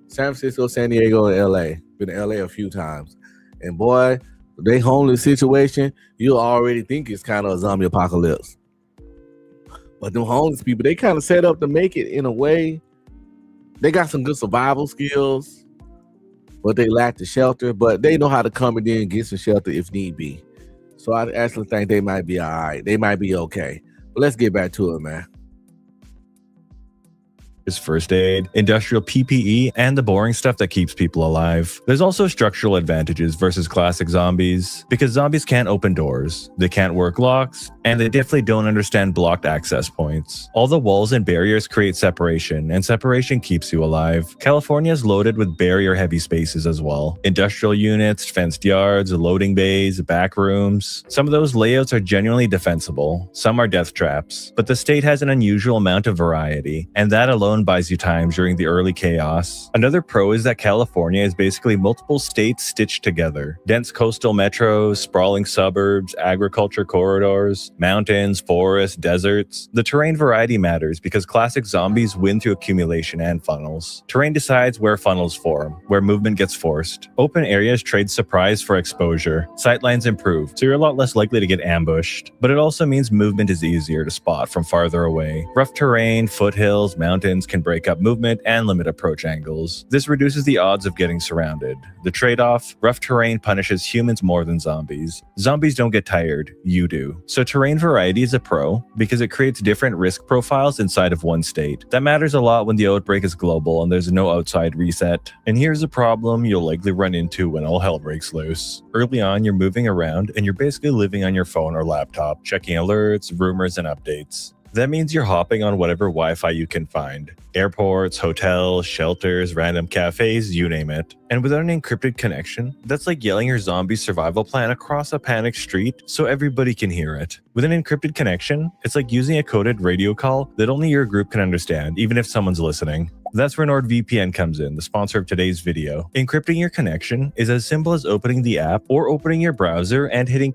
Francisco, San Diego, and LA. Been to LA a few times. And boy, they homeless situation, you already think it's kind of a zombie apocalypse. But them homeless people, they kind of set up to make it in a way. They got some good survival skills, but they lack the shelter, but they know how to come in and get some shelter if need be. So I actually think they might be all right. They might be okay. But let's get back to it, man. First aid, industrial PPE, and the boring stuff that keeps people alive. There's also structural advantages versus classic zombies, because zombies can't open doors, they can't work locks, and they definitely don't understand blocked access points. All the walls and barriers create separation, and separation keeps you alive. California is loaded with barrier-heavy spaces as well. Industrial units, fenced yards, loading bays, back rooms. Some of those layouts are genuinely defensible, some are death traps, but the state has an unusual amount of variety, and that alone buys you time during the early chaos. Another pro is that California is basically multiple states stitched together. Dense coastal metros, sprawling suburbs, agriculture corridors, mountains, forests, deserts. The terrain variety matters because classic zombies win through accumulation and funnels. Terrain decides where funnels form, where movement gets forced. Open areas trade surprise for exposure. Sightlines improve, so you're a lot less likely to get ambushed. But it also means movement is easier to spot from farther away. Rough terrain, foothills, mountains can break up movement and limit approach angles. This reduces the odds of getting surrounded. The trade-off, rough terrain punishes humans more than zombies. Zombies don't get tired, you do. So terrain variety is a pro because it creates different risk profiles inside of one state. That matters a lot when the outbreak is global and there's no outside reset. And here's a problem you'll likely run into when all hell breaks loose. Early on, you're moving around and you're basically living on your phone or laptop, checking alerts, rumors, and updates. That means you're hopping on whatever Wi-Fi you can find. Airports, hotels, shelters, random cafes, you name it. And without an encrypted connection, that's like yelling your zombie survival plan across a panicked street so everybody can hear it. With an encrypted connection, it's like using a coded radio call that only your group can understand, even if someone's listening. That's where NordVPN comes in, the sponsor of today's video. Encrypting your connection is as simple as opening the app or opening your browser and hitting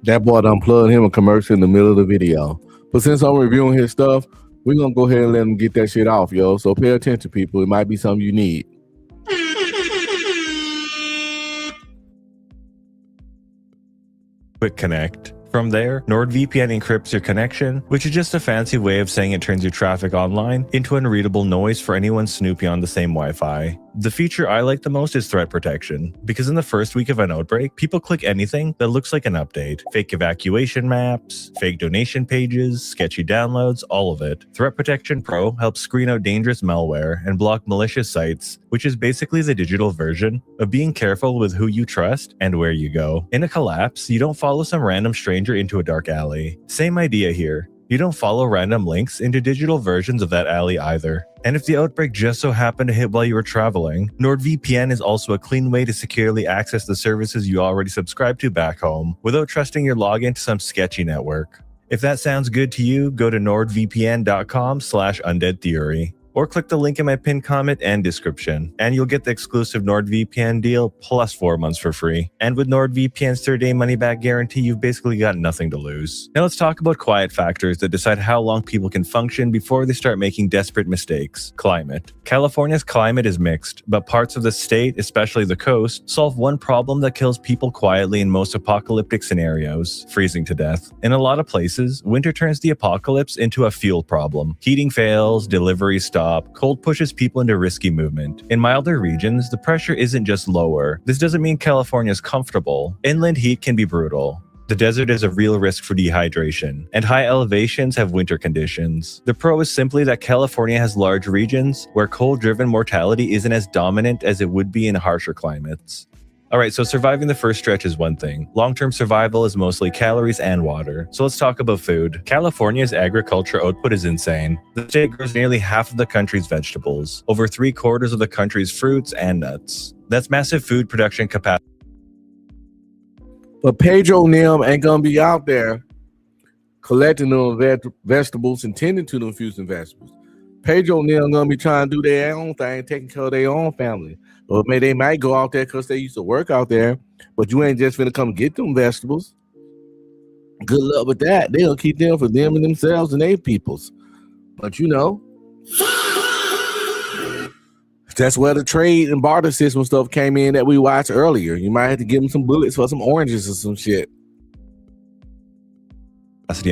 That boy done plugged him a commercial in the middle of the video. But since I'm reviewing his stuff, we're going to go ahead and let him get that shit off, yo. So pay attention, people. It might be something you need. Quick Connect. From there, NordVPN encrypts your connection, which is just a fancy way of saying it turns your traffic online into unreadable noise for anyone snooping on the same Wi-Fi. The feature I like the most is threat protection, because in the first week of an outbreak, people click anything that looks like an update. Fake evacuation maps, fake donation pages, sketchy downloads, all of it. Threat Protection Pro helps screen out dangerous malware and block malicious sites, which is basically the digital version of being careful with who you trust and where you go. In a collapse, you don't follow some random stranger into a dark alley. Same idea here. You don't follow random links into digital versions of that alley either. And if the outbreak just so happened to hit while you were traveling, NordVPN is also a clean way to securely access the services you already subscribe to back home without trusting your login to some sketchy network. If that sounds good to you, go to nordvpn.com/undeadtheory. Or click the link in my pinned comment and description, and you'll get the exclusive NordVPN deal plus 4 months for free. And with NordVPN's 30-day money-back guarantee, you've basically got nothing to lose. Now let's talk about quiet factors that decide how long people can function before they start making desperate mistakes. Climate. California's climate is mixed, but parts of the state, especially the coast, solve one problem that kills people quietly in most apocalyptic scenarios: freezing to death. In a lot of places, winter turns the apocalypse into a fuel problem. Heating fails, deliveries stop, cold pushes people into risky movement. In milder regions, the pressure isn't just lower. This doesn't mean California is comfortable. Inland heat can be brutal. The desert is a real risk for dehydration, and high elevations have winter conditions. The pro is simply that California has large regions where cold-driven mortality isn't as dominant as it would be in harsher climates. Alright, so surviving the first stretch is one thing. Long-term survival is mostly calories and water. So let's talk about food. California's agriculture output is insane. The state grows nearly half of the country's vegetables, over 3/4 of the country's fruits and nuts. That's massive food production capacity. But Pedro and them ain't gonna be out there collecting them vegetables and tending to them fruits and vegetables. Pedro and them gonna be trying to do their own thing, taking care of their own family. Or maybe they might go out there because they used to work out there, but you ain't just finna come get them vegetables. Good luck with that. They'll keep them for them and themselves and their peoples. But you know, that's where the trade and barter system stuff came in that we watched earlier. You might have to give them some bullets for some oranges or some shit.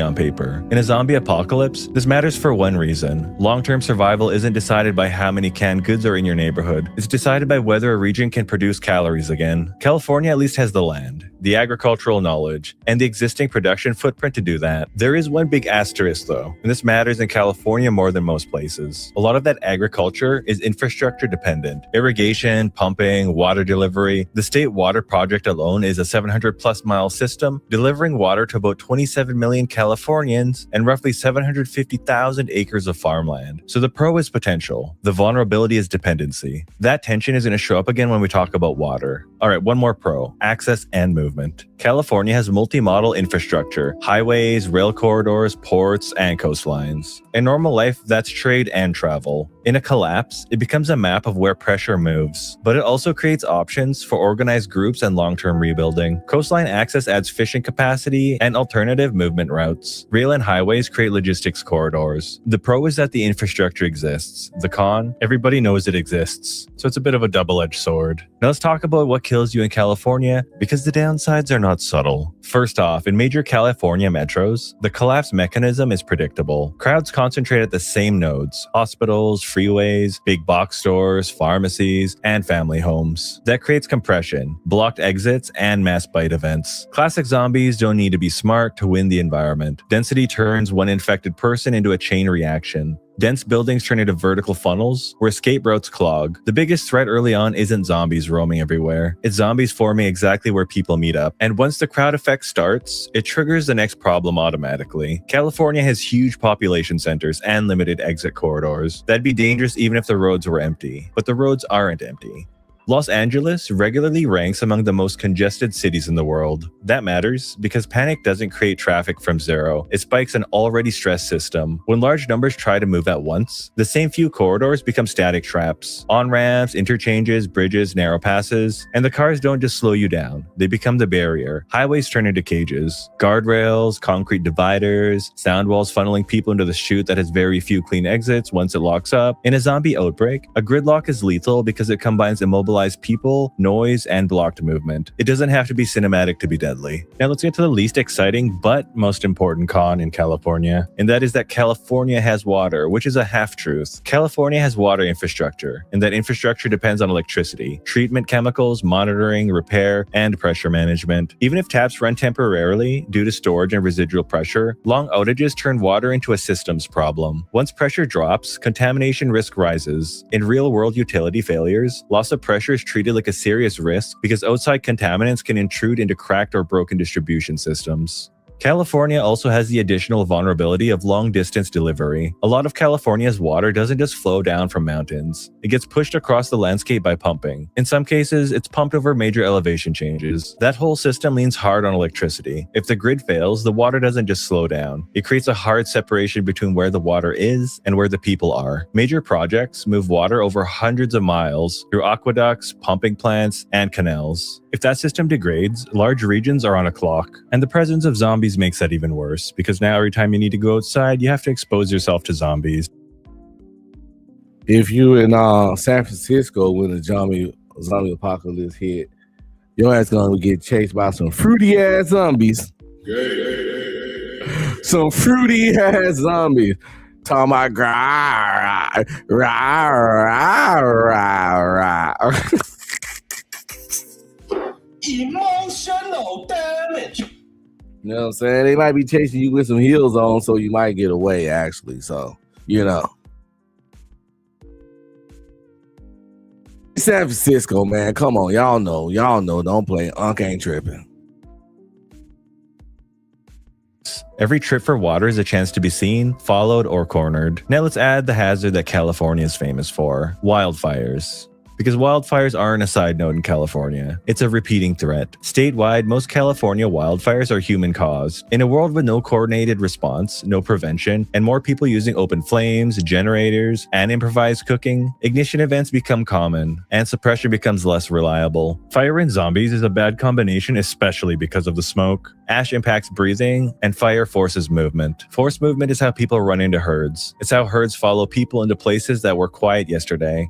On paper. In a zombie apocalypse, this matters for one reason. Long-term survival isn't decided by how many canned goods are in your neighborhood. It's decided by whether a region can produce calories again. California at least has the land, the agricultural knowledge, and the existing production footprint to do that. There is one big asterisk though, and this matters in California more than most places. A lot of that agriculture is infrastructure dependent. Irrigation, pumping, water delivery. The state water project alone is a 700+ mile system, delivering water to about 27 million Californians and roughly 750,000 acres of farmland. So the pro is potential. The vulnerability is dependency. That tension is going to show up again when we talk about water. All right, one more pro: access and movement. California has multi-modal infrastructure: highways, rail corridors, ports, and coastlines. In normal life, that's trade and travel. In a collapse, it becomes a map of where pressure moves, but it also creates options for organized groups and long-term rebuilding. Coastline access adds fishing capacity and alternative movement routes. Rail and highways create logistics corridors. The pro is that the infrastructure exists. The con, everybody knows it exists. So it's a bit of a double-edged sword. Now let's talk about what kills you in California, because the downsides are not subtle. First off, in major California metros, the collapse mechanism is predictable. Crowds concentrate at the same nodes: hospitals, freeways, big box stores, pharmacies, and family homes. That creates compression, blocked exits, and mass bite events. Classic zombies don't need to be smart to win the environment. Density turns one infected person into a chain reaction. Dense buildings turn into vertical funnels where escape routes clog. The biggest threat early on isn't zombies roaming everywhere. It's zombies forming exactly where people meet up. And once the crowd effect starts, it triggers the next problem automatically. California has huge population centers and limited exit corridors. That'd be dangerous even if the roads were empty. But the roads aren't empty. Los Angeles regularly ranks among the most congested cities in the world. That matters because panic doesn't create traffic from zero. It spikes an already stressed system. When large numbers try to move at once, the same few corridors become static traps. On-ramps, interchanges, bridges, narrow passes, and the cars don't just slow you down. They become the barrier. Highways turn into cages. Guardrails, concrete dividers, sound walls funneling people into the chute that has very few clean exits once it locks up. In a zombie outbreak, a gridlock is lethal because it combines immobilized paralyze people, noise, and blocked movement. It doesn't have to be cinematic to be deadly. Now let's get to the least exciting but most important con in California, and that is that California has water, which is a half-truth. California has water infrastructure, and that infrastructure depends on electricity, treatment chemicals, monitoring, repair, and pressure management. Even if taps run temporarily due to storage and residual pressure, long outages turn water into a systems problem. Once pressure drops, contamination risk rises. In real-world utility failures, loss of pressure is treated like a serious risk because outside contaminants can intrude into cracked or broken distribution systems. California also has the additional vulnerability of long-distance delivery. A lot of California's water doesn't just flow down from mountains. It gets pushed across the landscape by pumping. In some cases, it's pumped over major elevation changes. That whole system leans hard on electricity. If the grid fails, the water doesn't just slow down. It creates a hard separation between where the water is and where the people are. Major projects move water over hundreds of miles through aqueducts, pumping plants, and canals. If that system degrades, large regions are on a clock. And the presence of zombies makes that even worse, because now every time you need to go outside, you have to expose yourself to zombies. If you in San Francisco when the zombie apocalypse hit, your ass gonna get chased by some fruity ass zombies. Some fruity ass zombies. Talking about Emotional damage. You know what I'm saying? They might be chasing you with some heels on, so you might get away, actually. So, you know. San Francisco, man. Come on. Y'all know. Don't play. Unc ain't tripping. Every trip for water is a chance to be seen, followed, or cornered. Now let's add the hazard that California is famous for: wildfires. Because wildfires aren't a side note in California. It's a repeating threat. Statewide, most California wildfires are human-caused. In a world with no coordinated response, no prevention, and more people using open flames, generators, and improvised cooking, ignition events become common, and suppression becomes less reliable. Fire and zombies is a bad combination, especially because of the smoke. Ash impacts breathing, and fire forces movement. Forced movement is how people run into herds. It's how herds follow people into places that were quiet yesterday.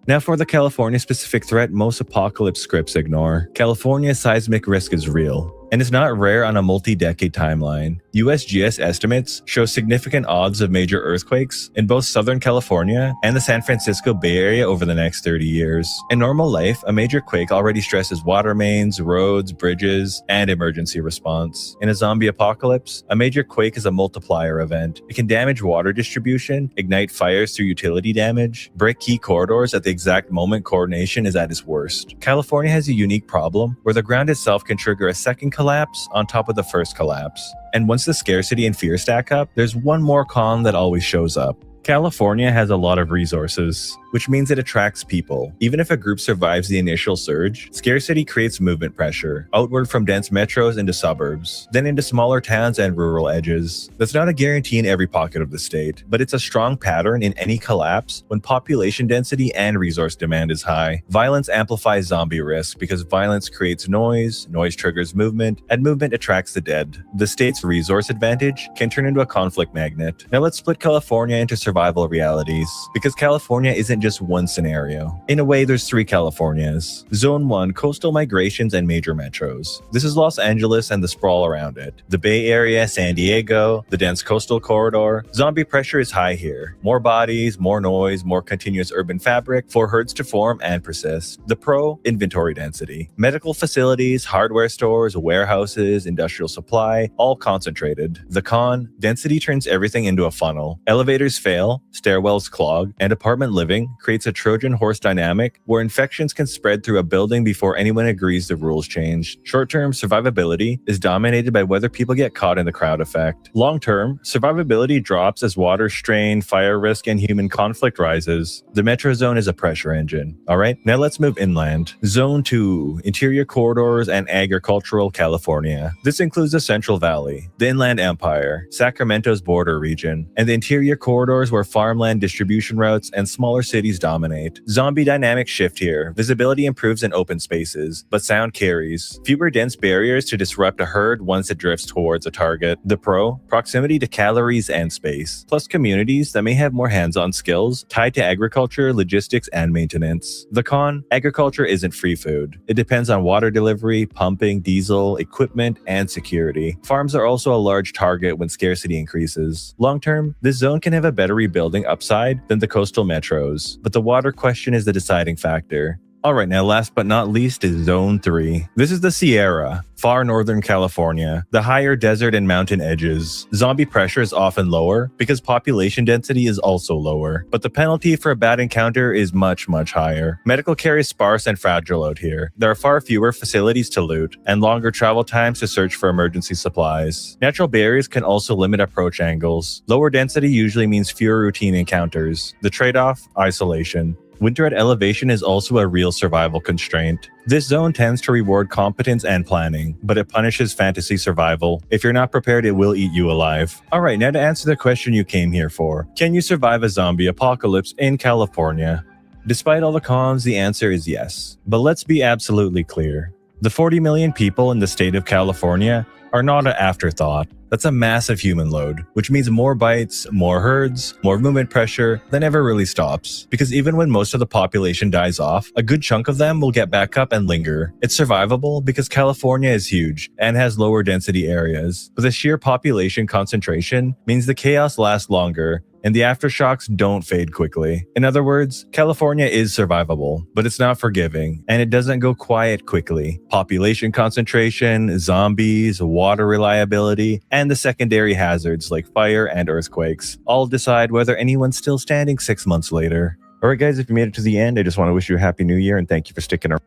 Now for the California-specific threat most apocalypse scripts ignore. California's seismic risk is real, and it's not rare on a multi-decade timeline. USGS estimates show significant odds of major earthquakes in both Southern California and the San Francisco Bay Area over the next 30 years. In normal life, a major quake already stresses water mains, roads, bridges, and emergency response. In a zombie apocalypse, a major quake is a multiplier event. It can damage water distribution, ignite fires through utility damage, break key corridors at the exact moment coordination is at its worst. California has a unique problem where the ground itself can trigger a second collapse on top of the first collapse. And once the scarcity and fear stack up, there's one more con that always shows up. California has a lot of resources, which means it attracts people. Even if a group survives the initial surge, scarcity creates movement pressure, outward from dense metros into suburbs, then into smaller towns and rural edges. That's not a guarantee in every pocket of the state, but it's a strong pattern in any collapse when population density and resource demand is high. Violence amplifies zombie risk because violence creates noise triggers movement, and movement attracts the dead. The state's resource advantage can turn into a conflict magnet. Now let's split California into survival realities, because California isn't just one scenario. In a way, there's three Californias. Zone 1, coastal migrations and major metros. This is Los Angeles and the sprawl around it. The Bay Area, San Diego, the dense coastal corridor. Zombie pressure is high here. More bodies, more noise, more continuous urban fabric for herds to form and persist. The pro, inventory density. Medical facilities, hardware stores, warehouses, industrial supply, all concentrated. The con, density turns everything into a funnel. Elevators fail, stairwells clog, and apartment living creates a Trojan horse dynamic where infections can spread through a building before anyone agrees the rules change. Short-term survivability is dominated by whether people get caught in the crowd effect. Long-term, survivability drops as water strain, fire risk, and human conflict rises. The metro zone is a pressure engine. Alright, now let's move inland. Zone 2, interior corridors and agricultural California. This includes the Central Valley, the Inland Empire, Sacramento's border region, and the interior corridors where farmland distribution routes and smaller cities dominate. Zombie dynamics shift here. Visibility improves in open spaces, but sound carries. Fewer dense barriers to disrupt a herd once it drifts towards a target. The pro, proximity to calories and space, plus communities that may have more hands-on skills tied to agriculture, logistics, and maintenance. The con, agriculture isn't free food. It depends on water delivery, pumping, diesel, equipment, and security. Farms are also a large target when scarcity increases. Long-term, this zone can have a better rebuilding upside than the coastal metros, but the water question is the deciding factor. Alright, now last but not least is Zone 3. This is the Sierra, far northern California, the higher desert and mountain edges. Zombie pressure is often lower because population density is also lower, but the penalty for a bad encounter is much, much higher. Medical care is sparse and fragile out here. There are far fewer facilities to loot, and longer travel times to search for emergency supplies. Natural barriers can also limit approach angles. Lower density usually means fewer routine encounters. The trade-off, isolation. Winter at elevation is also a real survival constraint. This zone tends to reward competence and planning, but it punishes fantasy survival. If you're not prepared, it will eat you alive. Alright, now to answer the question you came here for. Can you survive a zombie apocalypse in California? Despite all the cons, the answer is yes. But let's be absolutely clear. The 40 million people in the state of California are not an afterthought. That's a massive human load, which means more bites, more herds, more movement pressure that never really stops. Because even when most of the population dies off, a good chunk of them will get back up and linger. It's survivable because California is huge and has lower density areas, but the sheer population concentration means the chaos lasts longer and the aftershocks don't fade quickly. In other words, California is survivable, but it's not forgiving, and it doesn't go quiet quickly. Population concentration, zombies, water reliability, and the secondary hazards like fire and earthquakes all decide whether anyone's still standing 6 months later. Alright guys, if you made it to the end, I just want to wish you a happy new year and thank you for sticking around.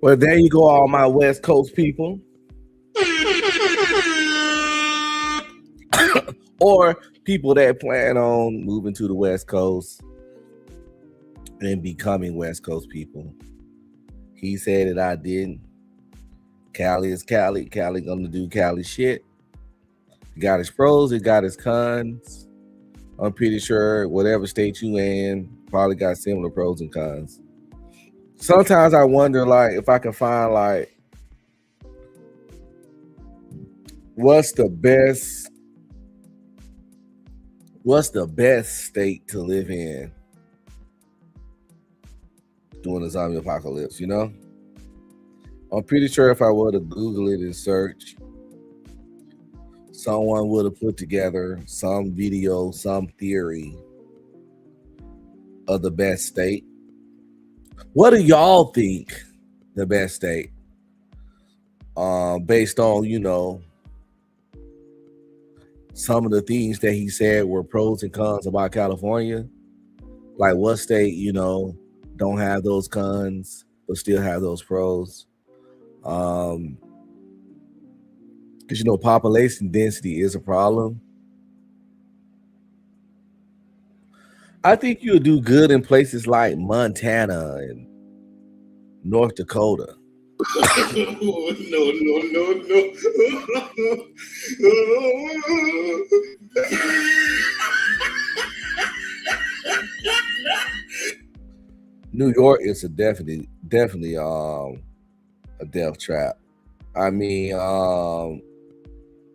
Well, there you go, all my West Coast people. Or people that plan on moving to the West Coast and becoming West Coast people. He said it, I didn't. Cali is Cali. Cali gonna do Cali shit. It got its pros, it got its cons. I'm pretty sure whatever state you in probably got similar pros and cons. Sometimes I wonder, like, if I can find, like, what's the best state to live in during the zombie apocalypse, you know? I'm pretty sure if I were to Google it and search, someone would have put together some video, some theory of the best state. What do y'all think the best state? Based on, you know, some of the things that he said were pros and cons about California. Like what state, you know, don't have those cons but still have those pros? Because, you know, population density is a problem. I think you'll do good in places like Montana and North Dakota. New York is definitely a death trap. I mean,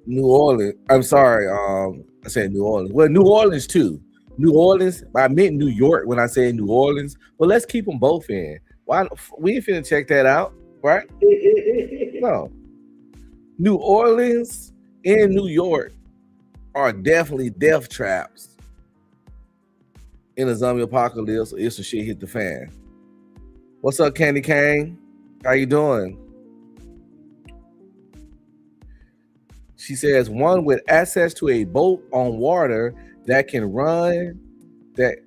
New Orleans. I'm sorry. I said New Orleans. Well, New Orleans too. New Orleans. I meant New York when I said New Orleans. But let's keep them both in. Why we ain't finna check that out, right? No. New Orleans and New York are definitely death traps in a zombie apocalypse if some shit hit the fan. What's up, Candy Cane? How you doing? She says, one with access to a boat on water that can run, that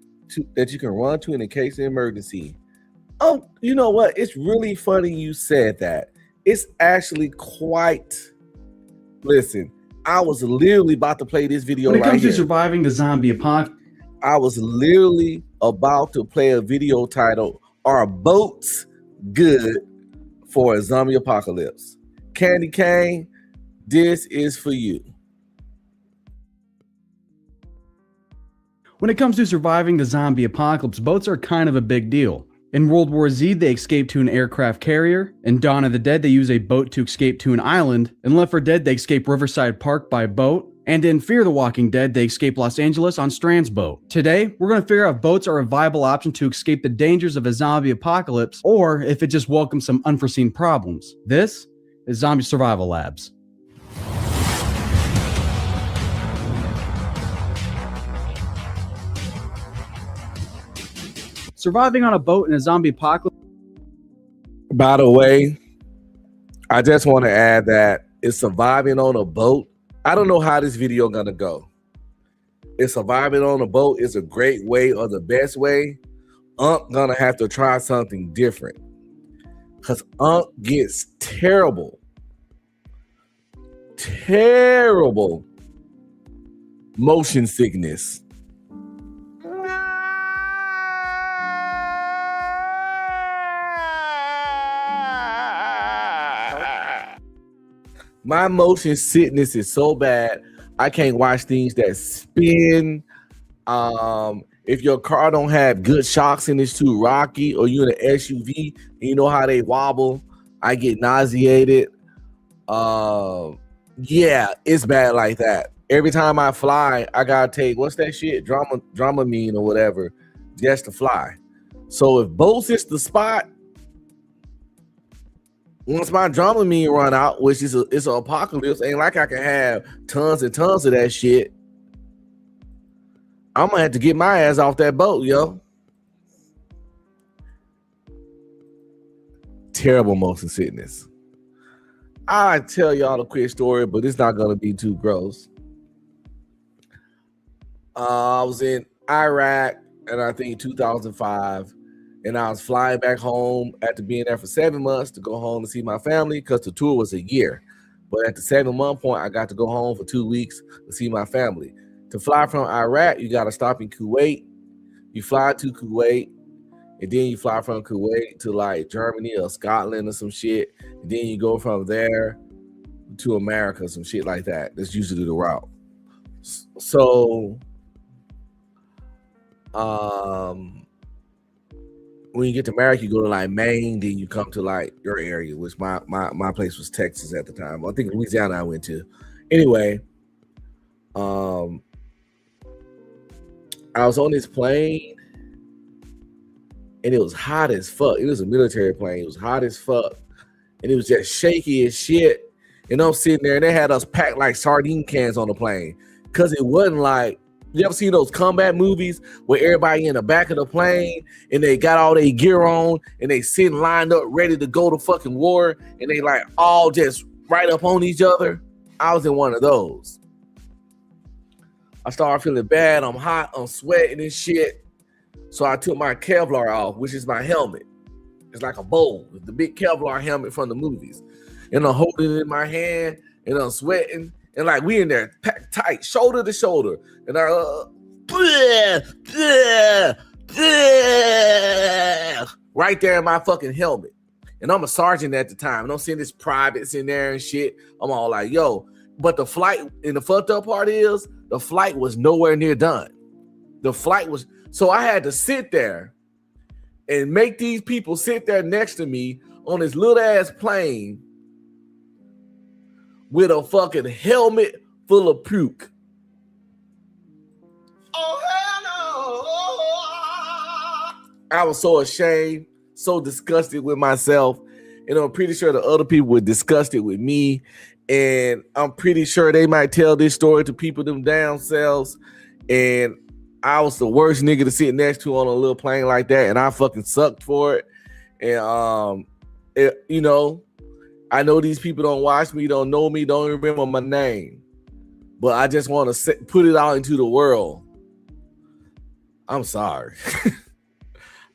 you can run to in a case of emergency. Oh, you know what? It's really funny you said that. It's actually quite. Listen, I was literally about to play this video. When it comes to surviving the zombie apocalypse, I was literally about to play a video titled "Are Boats Good for a Zombie Apocalypse?" Candy Cane, this is for you. When it comes to surviving the zombie apocalypse, boats are kind of a big deal. In World War Z, they escaped to an aircraft carrier. In Dawn of the Dead, they use a boat to escape to an island. In Left 4 Dead, they escape Riverside Park by boat. And in Fear the Walking Dead, they escape Los Angeles on Strand's boat. Today, we're going to figure out if boats are a viable option to escape the dangers of a zombie apocalypse, or if it just welcomes some unforeseen problems. This is Zombie Survival Labs. Surviving on a boat in a zombie apocalypse. By the way, I just want to add that it's surviving on a boat. I don't know how this video gonna go. If surviving on a boat is a great way or the best way, gonna have to try something different. Because gets terrible motion sickness. My motion sickness is so bad, I can't watch things that spin. If your car don't have good shocks and it's too rocky, or you're in an SUV and you know how they wobble, I get nauseated. Yeah, it's bad like that. Every time I fly, I gotta take, what's that shit? Dramamine or whatever, just to fly. So if boats is the spot, once my Dramamine run out, which is it's an apocalypse, ain't like I can have tons and tons of that shit. I'm gonna have to get my ass off that boat, yo. Terrible motion sickness. I tell y'all a quick story, but it's not gonna be too gross. I was in Iraq, and I think 2005. And I was flying back home after being there for 7 months to go home to see my family, because the tour was a year. But at the 7-month point, I got to go home for 2 weeks to see my family. To fly from Iraq, you got to stop in Kuwait. You fly to Kuwait, and then you fly from Kuwait to like Germany or Scotland or some shit. And then you go from there to America, some shit like that. That's usually the route. So, when you get to America, you go to like Maine, then you come to like your area, which my place was Texas at the time. I think Louisiana I went to. Anyway, I was on this plane, and it was hot as fuck. It was a military plane. It was hot as fuck, and it was just shaky as shit. And I'm sitting there, and they had us packed like sardine cans on the plane, because it wasn't like, you ever see those combat movies where everybody in the back of the plane and they got all their gear on and they sitting lined up ready to go to fucking war, and they like all just right up on each other? I was in one of those. I started feeling bad. I'm hot. I'm sweating and shit. So I took my Kevlar off, which is my helmet. It's like a bowl. It's the big Kevlar helmet from the movies. And I'm holding it in my hand, and I'm sweating. And like we in there packed tight, shoulder to shoulder. And I right there in my fucking helmet. And I'm a sergeant at the time. And I'm seeing this privates in there and shit. I'm all like, yo. But the flight, and the fucked up part is, the flight was nowhere near done. The flight was, so I had to sit there and make these people sit there next to me on this little ass plane with a fucking helmet full of puke. Oh, hell no. I was so ashamed, so disgusted with myself. And I'm pretty sure the other people were disgusted with me. And I'm pretty sure they might tell this story to people them down selves. And I was the worst nigga to sit next to on a little plane like that. And I fucking sucked for it. And, you know, I know these people don't watch me, don't know me, don't remember my name. But I just want to put it out into the world. I'm sorry.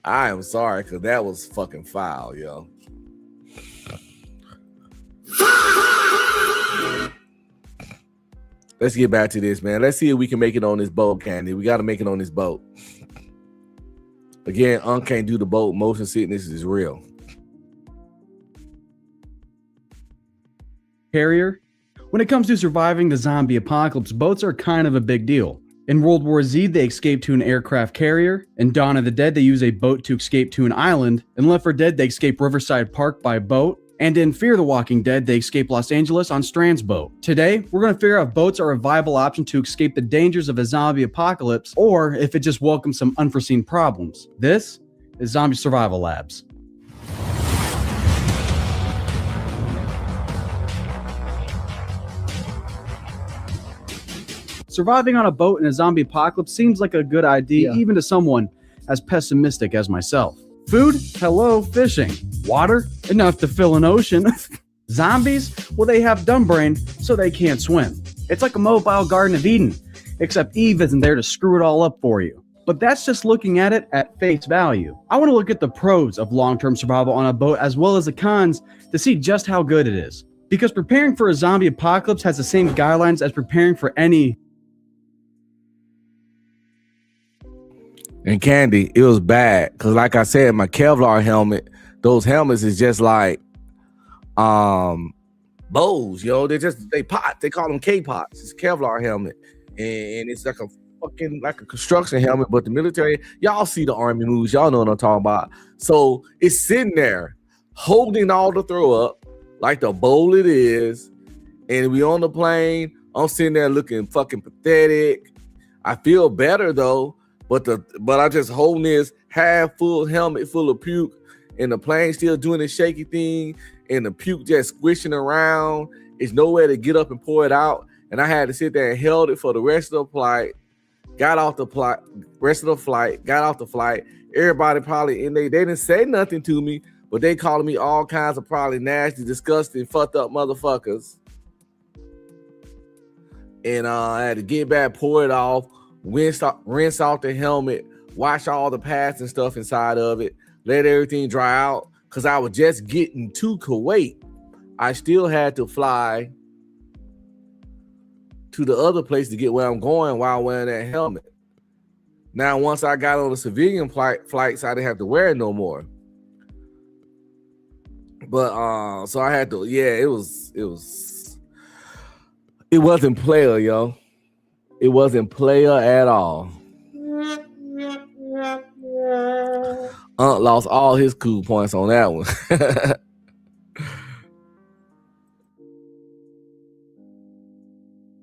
I am sorry, because that was fucking foul, yo. Let's get back to this, man. Let's see if we can make it on this boat, Candy. We got to make it on this boat. Again, can't do the boat. Motion sickness is real. Carrier. When it comes to surviving the zombie apocalypse, boats are kind of a big deal. In World War Z, they escaped to an aircraft carrier. In Dawn of the Dead, they use a boat to escape to an island. In Left 4 Dead, they escape Riverside Park by boat. And in Fear the Walking Dead, they escape Los Angeles on Strand's boat. Today, we're going to figure out if boats are a viable option to escape the dangers of a zombie apocalypse, or if it just welcomes some unforeseen problems. This is Zombie Survival Labs. Surviving on a boat in a zombie apocalypse seems like a good idea, even to someone as pessimistic as myself. Food? Hello, fishing. Water? Enough to fill an ocean. Zombies? Well, they have dumb brain, so they can't swim. It's like a mobile Garden of Eden, except Eve isn't there to screw it all up for you. But that's just looking at it at face value. I want to look at the pros of long-term survival on a boat as well as the cons to see just how good it is. Because preparing for a zombie apocalypse has the same guidelines as preparing for any. And Candy, it was bad because, like I said, my Kevlar helmet, those helmets is just like bows, they pot. They call them K-pots. It's a Kevlar helmet, and it's like a fucking like a construction helmet. But the military, y'all see the army moves, y'all know what I'm talking about. So it's sitting there holding all the throw up like the bowl it is, and we on the plane. I'm sitting there looking fucking pathetic. I feel better though. But I just holding this half full helmet full of puke, and the plane still doing the shaky thing, and the puke just squishing around. It's nowhere to get up and pour it out, and I had to sit there and held it for the rest of the flight. Got off the flight. Everybody probably they didn't say nothing to me, but they calling me all kinds of probably nasty, disgusting, fucked up motherfuckers. And I had to get back, pour it off. Rinse off the helmet, wash all the pads and stuff inside of it, let everything dry out. Because I was just getting to Kuwait. I still had to fly to the other place to get where I'm going while wearing that helmet. Now, once I got on the civilian flights, I didn't have to wear it no more. But so I had to, it wasn't player, yo. It wasn't player at all. Lost all his cool points on that one.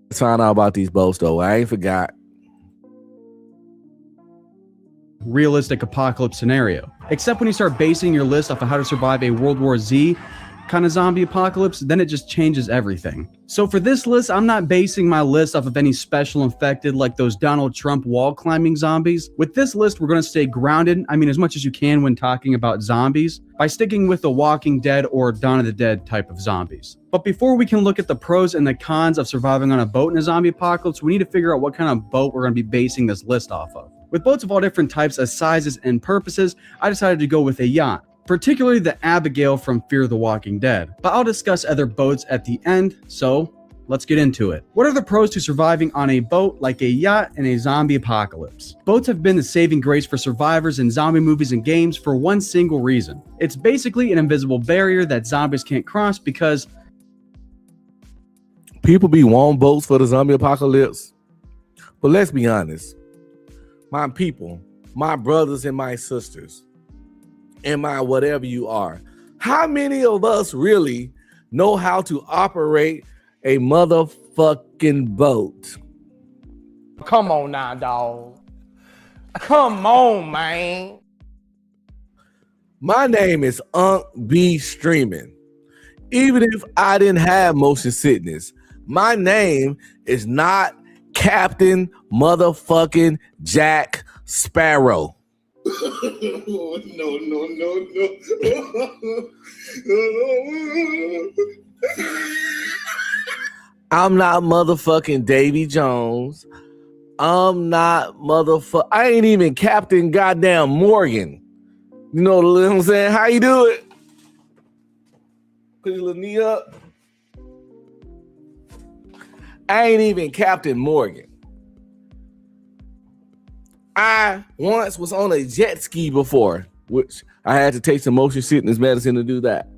Let's find out about these boats, though. I ain't forgot. Realistic apocalypse scenario. Except when you start basing your list off of how to survive a World War Z kind of zombie apocalypse, then it just changes everything. So for this list, I'm not basing my list off of any special infected like those Donald Trump wall climbing zombies. With this list, we're going to stay grounded, as much as you can when talking about zombies, by sticking with the Walking Dead or Dawn of the Dead type of zombies. But before we can look at the pros and the cons of surviving on a boat in a zombie apocalypse, we need to figure out what kind of boat we're going to be basing this list off of. With boats of all different types of sizes and purposes, I decided to go with a yacht, particularly the Abigail from Fear the Walking Dead. But I'll discuss other boats at the end, so let's get into it. What are the pros to surviving on a boat like a yacht in a zombie apocalypse? Boats have been the saving grace for survivors in zombie movies and games for one single reason. It's basically an invisible barrier that zombies can't cross because people be wanting boats for the zombie apocalypse. But let's be honest. My people, my brothers and my sisters, and my whatever you are, how many of us really know how to operate a motherfucking boat? Come on now, dog. Come on, man. My name is Unc B Streaming. Even if I didn't have motion sickness, my name is not Captain motherfucking Jack Sparrow. No. I'm not motherfucking Davy Jones. I'm not I ain't even Captain goddamn Morgan. You know what I'm saying? How you do it? Put your little knee up. I ain't even Captain Morgan. I once was on a jet ski before, which I had to take some motion sickness medicine to do that.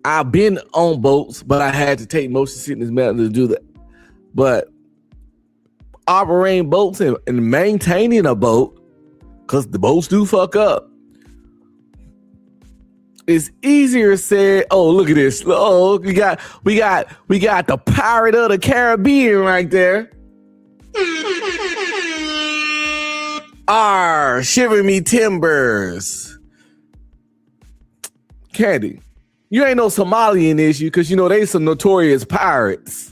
I've been on boats, but I had to take motion sickness medicine to do that. But operating boats and maintaining a boat, because the boats do fuck up, it's easier said. Oh, look at this. Oh, we got the Pirate of the Caribbean right there. Shiver me timbers. Candy, you ain't no Somalian issue, because you know they some notorious pirates.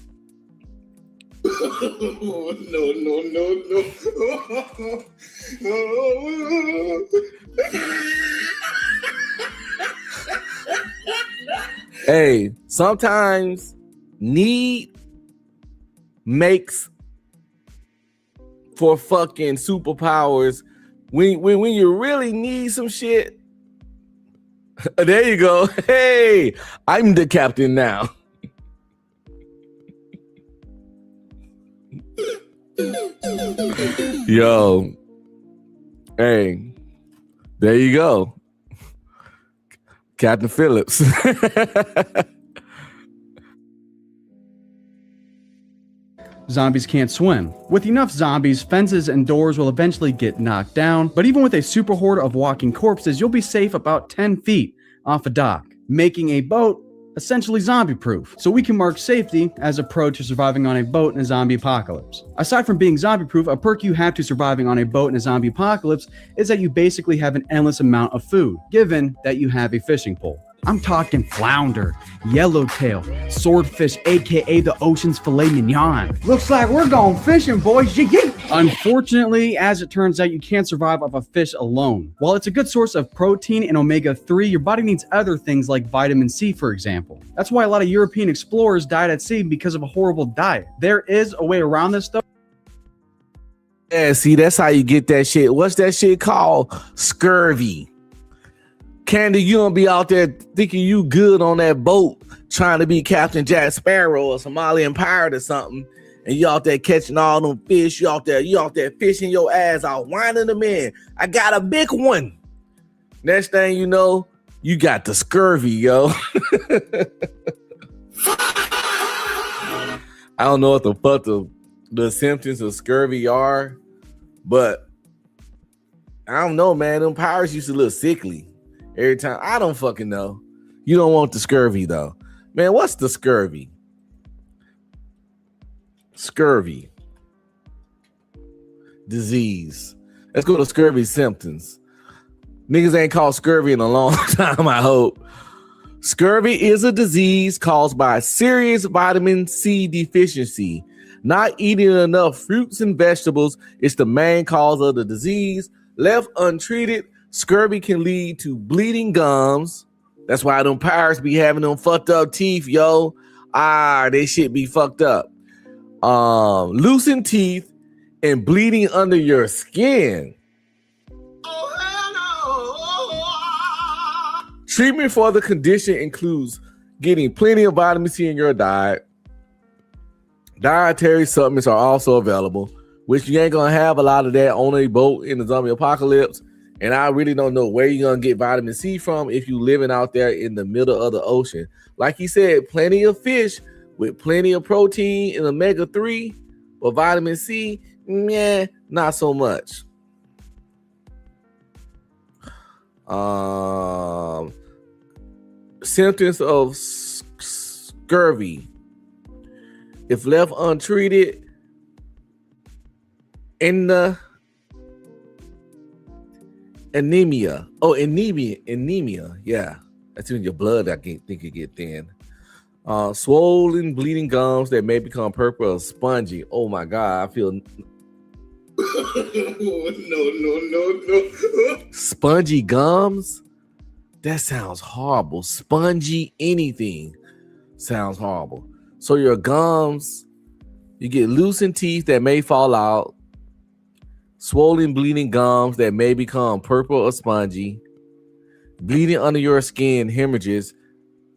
No. Hey, sometimes need makes for fucking superpowers. When you really need some shit, there you go. Hey, I'm the captain now. Yo, hey, there you go, Captain Phillips. Zombies can't swim. With enough zombies, fences and doors will eventually get knocked down, but even with a super horde of walking corpses, you'll be safe about 10 feet off a dock, making a boat essentially zombie-proof. So we can mark safety as a pro to surviving on a boat in a zombie apocalypse. Aside from being zombie-proof, a perk you have to surviving on a boat in a zombie apocalypse is that you basically have an endless amount of food, given that you have a fishing pole. I'm talking flounder, yellowtail, swordfish, aka the ocean's filet mignon. Looks like we're going fishing, boys. Unfortunately, as it turns out, you can't survive off a fish alone. While it's a good source of protein and omega-3, your body needs other things like vitamin C, for example. That's why a lot of European explorers died at sea because of a horrible diet. There is a way around this, though. Yeah, see, that's how you get that shit. What's that shit called? Scurvy. Candy, you gonna be out there thinking you good on that boat, trying to be Captain Jack Sparrow or Somalian pirate or something, and you out there catching all them fish. You out there fishing your ass out, winding them in. I got a big one. Next thing you know, you got the scurvy, yo. I don't know what the fuck the symptoms of scurvy are, but I don't know, man. Them pirates used to look sickly every time. I don't fucking know. You don't want the scurvy, though. Man, what's the scurvy? Scurvy. Disease. Let's go to scurvy symptoms. Niggas ain't called scurvy in a long time, I hope. Scurvy is a disease caused by serious vitamin C deficiency. Not eating enough fruits and vegetables is the main cause of the disease. Left untreated, scurvy can lead to bleeding gums. That's why them pirates be having them fucked up teeth, yo. They shit be fucked up. Loosened teeth and bleeding under your skin. Treatment for the condition includes getting plenty of vitamin C in your diet. Dietary supplements are also available, which you ain't gonna have a lot of that on a boat in the zombie apocalypse. And I really don't know where you're gonna get vitamin C from if you're living out there in the middle of the ocean. Like he said, plenty of fish with plenty of protein and omega-3, but vitamin C, not so much. Symptoms of scurvy. If left untreated, anemia. Anemia. Yeah, that's in your blood. I think you get thin. Swollen, bleeding gums that may become purple or spongy. Oh my God, I feel. No. Spongy gums? That sounds horrible. Spongy anything sounds horrible. So your gums, you get loosened teeth that may fall out, swollen, bleeding gums that may become purple or spongy, bleeding under your skin, hemorrhages.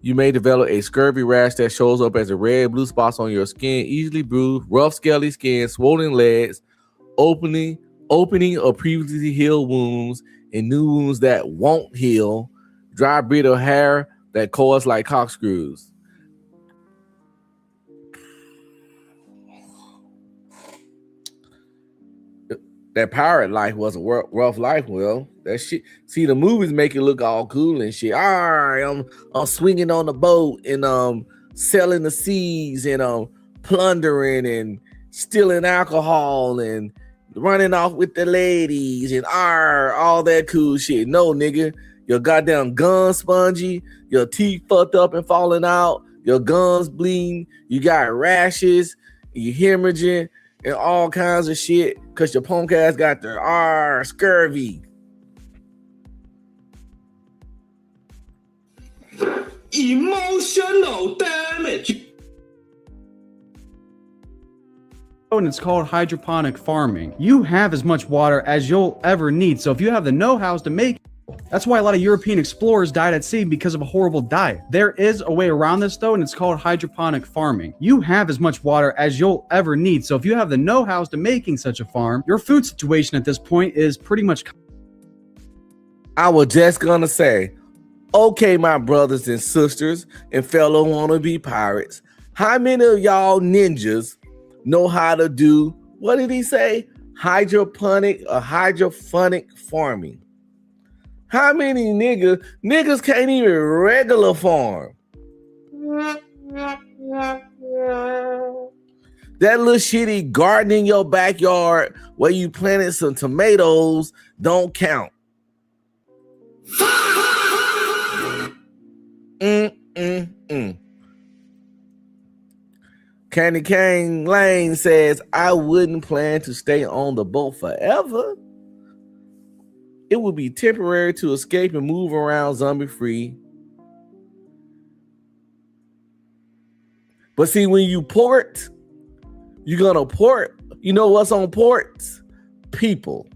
You may develop a scurvy rash that shows up as a red, blue spots on your skin, easily bruised, rough, scaly skin, swollen legs, opening of previously healed wounds, and new wounds that won't heal, dry, brittle hair that coils like corkscrews. that pirate life was a rough life. Well, that shit. See, the movies make it look all cool and shit. All right, I'm swinging on the boat and selling the seas and plundering and stealing alcohol and running off with the ladies and all that cool shit. No, nigga, your goddamn gun spongy, your teeth fucked up and falling out, your guns bleeding, you got rashes, you hemorrhaging and all kinds of shit because your punk ass got the scurvy. Emotional damage. And it's called hydroponic farming. You have as much water as you'll ever need. So if you have the know-hows to make, that's why a lot of European explorers died at sea because of a horrible diet. There is a way around this though, and it's called hydroponic farming. You have as much water as you'll ever need. So if you have the know-hows to making such a farm, your food situation at this point is pretty much. I was just gonna say, okay, my brothers and sisters and fellow wannabe pirates, how many of y'all ninjas know how to do, what did he say? Hydroponic or hydrophonic farming. How many niggas can't even regular farm? That little shitty garden in your backyard where you planted some tomatoes don't count. Candy Cane Lane says, I wouldn't plan to stay on the boat forever. It would be temporary to escape and move around zombie free. But see, when you port, you're gonna port. You know what's on ports? People.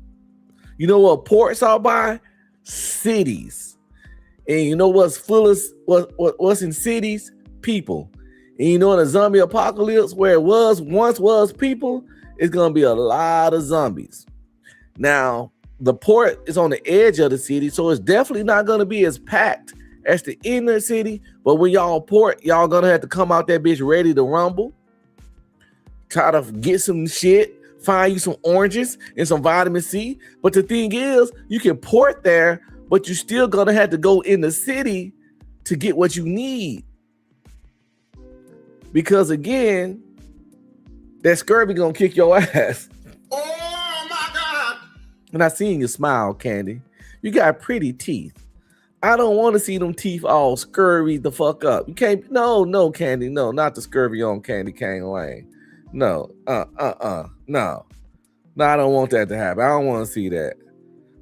You know what ports are by? Cities. And you know what's fullest, what's in cities? People. And you know, in a zombie apocalypse where it once was people, it's gonna be a lot of zombies. Now, the port is on the edge of the city, so it's definitely not gonna be as packed as the inner city. But when y'all port, y'all gonna have to come out that bitch ready to rumble. Try to get some shit, find you some oranges and some vitamin C. But the thing is, you can port there, but you're still gonna have to go in the city to get what you need. Because again, that scurvy gonna kick your ass. Oh my God. And I seen you smile, Candy. You got pretty teeth. I don't want to see them teeth all scurvy the fuck up. You can't, no, Candy, no, not the scurvy on Candy Cane Lane. No, no, I don't want that to happen. I don't want to see that.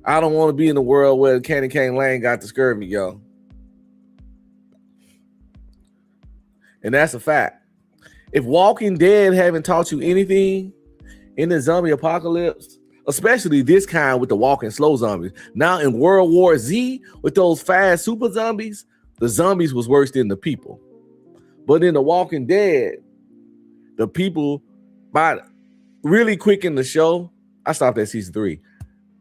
I don't want to be in the world where Candy Cane Lane got the scurvy, yo. And that's a fact. If Walking Dead haven't taught you anything in the zombie apocalypse, especially this kind with the walking slow zombies, now in World War Z with those fast super zombies, the zombies was worse than the people. But in the Walking Dead, the people, by really quick in the show, I stopped at season 3.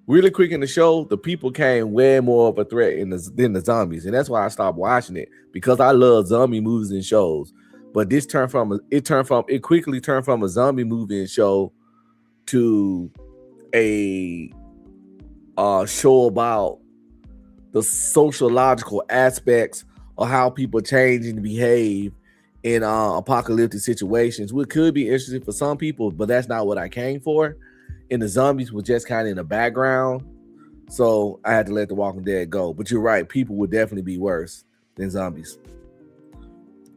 Really quick in the show, the people came way more of a threat than the zombies. And that's why I stopped watching it, because I love zombie movies and shows. But this it quickly turned from a zombie movie and show to a show about the sociological aspects of how people change and behave in apocalyptic situations, which could be interesting for some people, but that's not what I came for. And the zombies were just kind of in the background, so I had to let The Walking Dead go. But you're right, people would definitely be worse than zombies.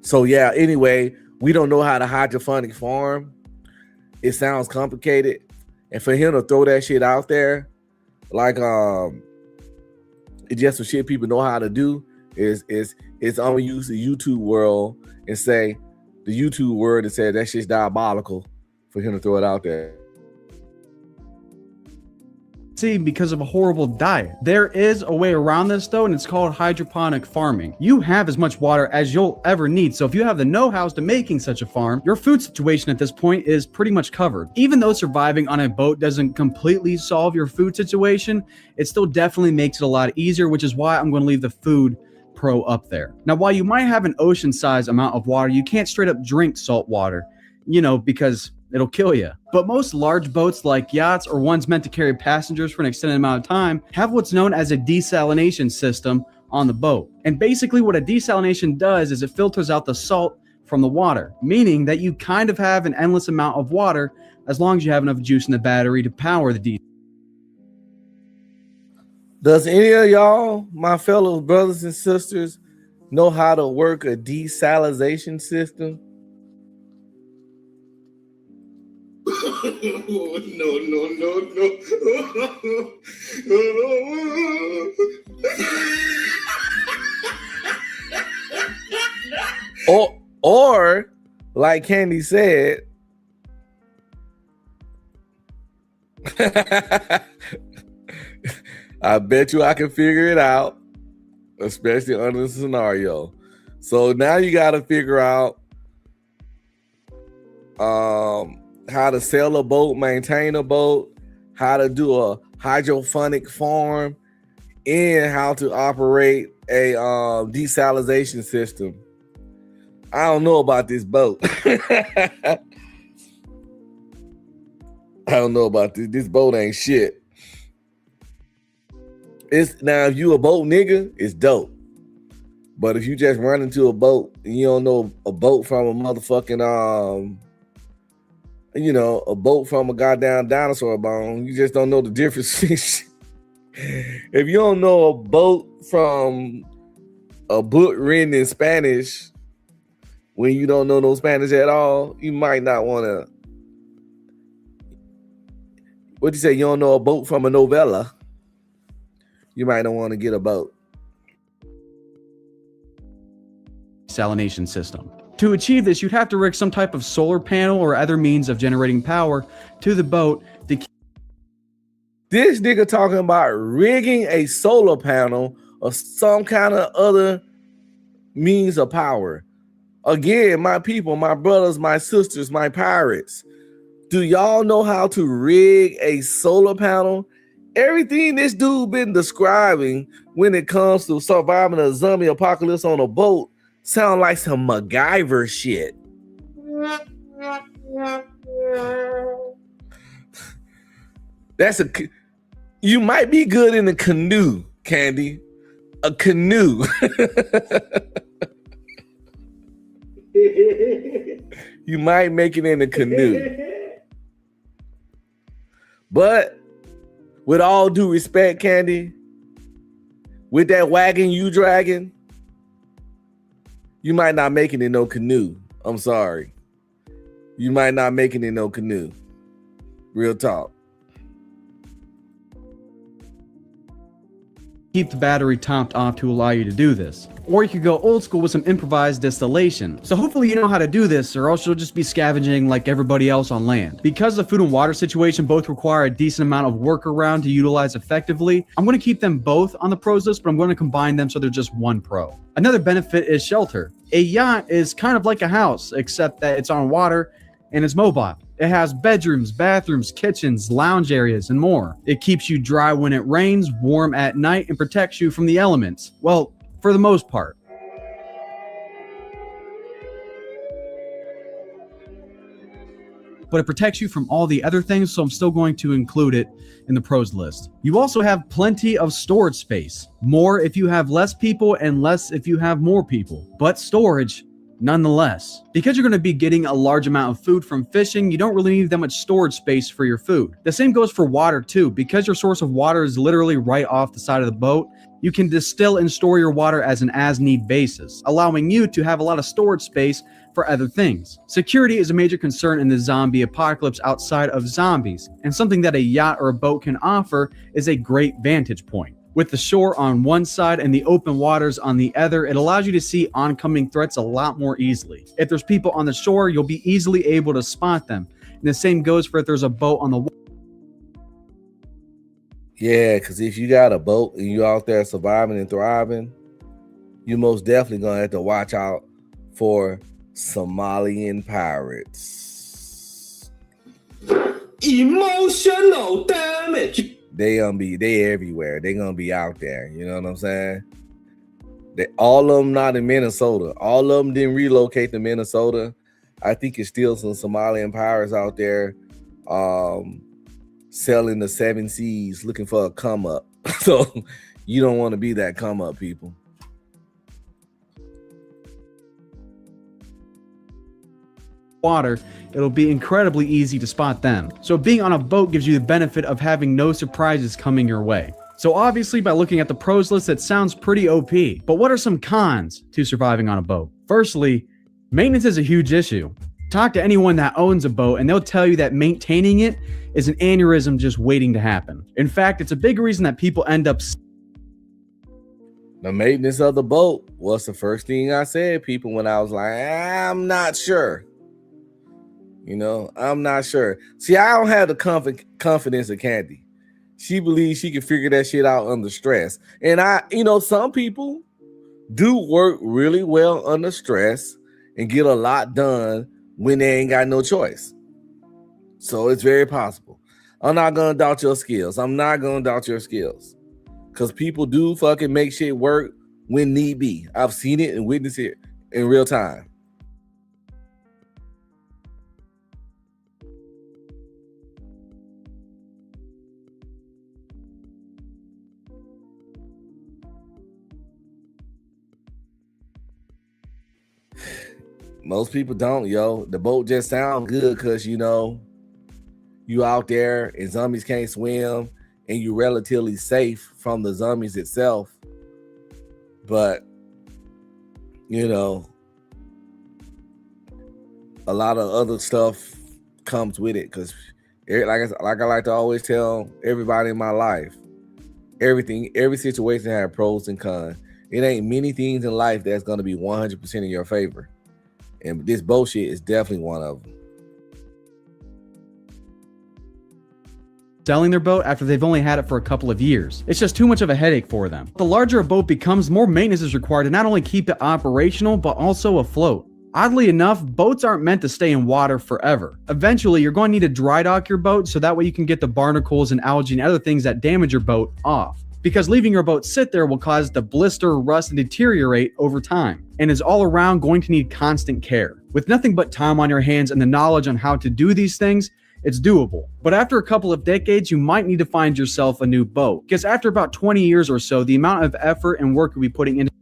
So yeah, anyway, we don't know how to hydroponic farm. It sounds complicated, and for him to throw that shit out there, like it's just some shit people know how to do. Is I'm gonna use the YouTube world and say the YouTube word and say that shit's diabolical for him to throw it out there. Because of a horrible diet. There is a way around this though, and it's called hydroponic farming. You have as much water as you'll ever need. So if you have the know-hows to making such a farm, your food situation at this point is pretty much covered. Even though surviving on a boat doesn't completely solve your food situation, it still definitely makes it a lot easier, which is why I'm going to leave the food pro up there. Now, while you might have an ocean-sized amount of water, you can't straight up drink salt water. because it'll kill you. But most large boats like yachts or ones meant to carry passengers for an extended amount of time have what's known as a desalination system on the boat. And basically what a desalination does is it filters out the salt from the water, meaning that you kind of have an endless amount of water as long as you have enough juice in the battery to power the Does any of y'all, my fellow brothers and sisters, know how to work a desalination system? No. Or like Candy said, I bet you I can figure it out, especially under the scenario. So now you got to figure out how to sail a boat, maintain a boat, how to do a hydroponic farm, and how to operate a desalination system. I don't know about this boat. I don't know about this. This boat ain't shit. It's now if you a boat nigga, it's dope. But if you just run into a boat and you don't know a boat from a motherfucking a boat from a goddamn dinosaur bone, you just don't know the difference. If you don't know a boat from a book written in Spanish, when you don't know no Spanish at all, you might not want to. What you say? You don't know a boat from a novella. You might not want to get a boat. Desalination system. To achieve this, you'd have to rig some type of solar panel or other means of generating power to the boat to keep. This nigga talking about rigging a solar panel or some kind of other means of power. Again, my people, my brothers, my sisters, my pirates, do y'all know how to rig a solar panel? Everything this dude been describing when it comes to surviving a zombie apocalypse on a boat sound like some MacGyver shit. You might be good in a canoe, Candy. A canoe. You might make it in a canoe. But with all due respect, Candy, with that wagon you dragging, you might not make it in no canoe. I'm sorry. You might not make it in no canoe. Real talk. Keep the battery topped off to allow you to do this. Or you could go old school with some improvised distillation. So hopefully you know how to do this, or else you'll just be scavenging like everybody else on land. Because the food and water situation both require a decent amount of workaround to utilize effectively, I'm going to keep them both on the pros list, but I'm going to combine them so they're just one pro. Another benefit is shelter. A yacht is kind of like a house, except that it's on water and it's mobile. It has bedrooms, bathrooms, kitchens, lounge areas, and more. It keeps you dry when it rains, warm at night, and protects you from the elements. Well, for the most part. But it protects you from all the other things, so I'm still going to include it in the pros list. You also have plenty of storage space. More if you have less people and less if you have more people. But storage nonetheless. Because you're going to be getting a large amount of food from fishing, you don't really need that much storage space for your food. The same goes for water too. Because your source of water is literally right off the side of the boat, you can distill and store your water as an as-need basis, allowing you to have a lot of storage space for other things. Security is a major concern in the zombie apocalypse outside of zombies, and something that a yacht or a boat can offer is a great vantage point. With the shore on one side and the open waters on the other, it allows you to see oncoming threats a lot more easily. If there's people on the shore, you'll be easily able to spot them. And the same goes for if there's a boat on the water. Yeah, because if you got a boat and you out there surviving and thriving, you most definitely gonna have to watch out for Somalian pirates. Emotional damage. They everywhere. They gonna be out there. You know what I'm saying? All of them not in Minnesota. All of them didn't relocate to Minnesota. I think it's still some Somalian pirates out there selling the 7 seas looking for a come up. So you don't want to be that come up, people. Water, it'll be incredibly easy to spot them. So being on a boat gives you the benefit of having no surprises coming your way. So obviously by looking at the pros list, it sounds pretty OP. But what are some cons to surviving on a boat? Firstly, maintenance is a huge issue. Talk to anyone that owns a boat and they'll tell you that maintaining it is an aneurysm just waiting to happen. In fact, it's a big reason that people end up... The maintenance of the boat was the first thing I said, people, when I was like, I'm not sure. You know, I'm not sure. See, I don't have the confidence of Candy. She believes she can figure that shit out under stress. And some people do work really well under stress and get a lot done when they ain't got no choice. So it's very possible. I'm not going to doubt your skills. I'm not going to doubt your skills. Because people do fucking make shit work when need be. I've seen it and witnessed it in real time. Most people don't, yo. The boat just sounds good because, you out there and zombies can't swim and you're relatively safe from the zombies itself. But, a lot of other stuff comes with it because, like I like to always tell everybody in my life, every situation has pros and cons. It ain't many things in life that's going to be 100% in your favor. And this bullshit is definitely one of them. Selling their boat after they've only had it for a couple of years. It's just too much of a headache for them. The larger a boat becomes, more maintenance is required to not only keep it operational, but also afloat. Oddly enough, boats aren't meant to stay in water forever. Eventually, you're going to need to dry dock your boat so that way you can get the barnacles and algae and other things that damage your boat off. Because leaving your boat sit there will cause it to blister, rust, and deteriorate over time, and is all around going to need constant care. With nothing but time on your hands and the knowledge on how to do these things, it's doable. But after a couple of decades, you might need to find yourself a new boat. Because after about 20 years or so, the amount of effort and work you'll be putting into...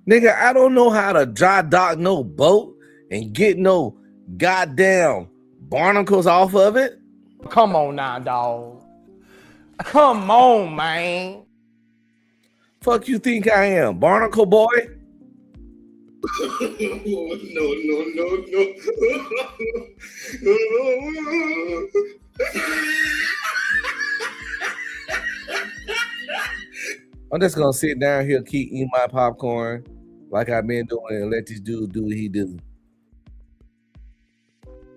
Nigga, I don't know how to dry dock no boat and get no goddamn barnacles off of it. Come on now, dog. Come on, man. Fuck you think I am, barnacle boy? No. I'm just gonna sit down here, keep eating my popcorn like I've been doing, and let this dude do what he do.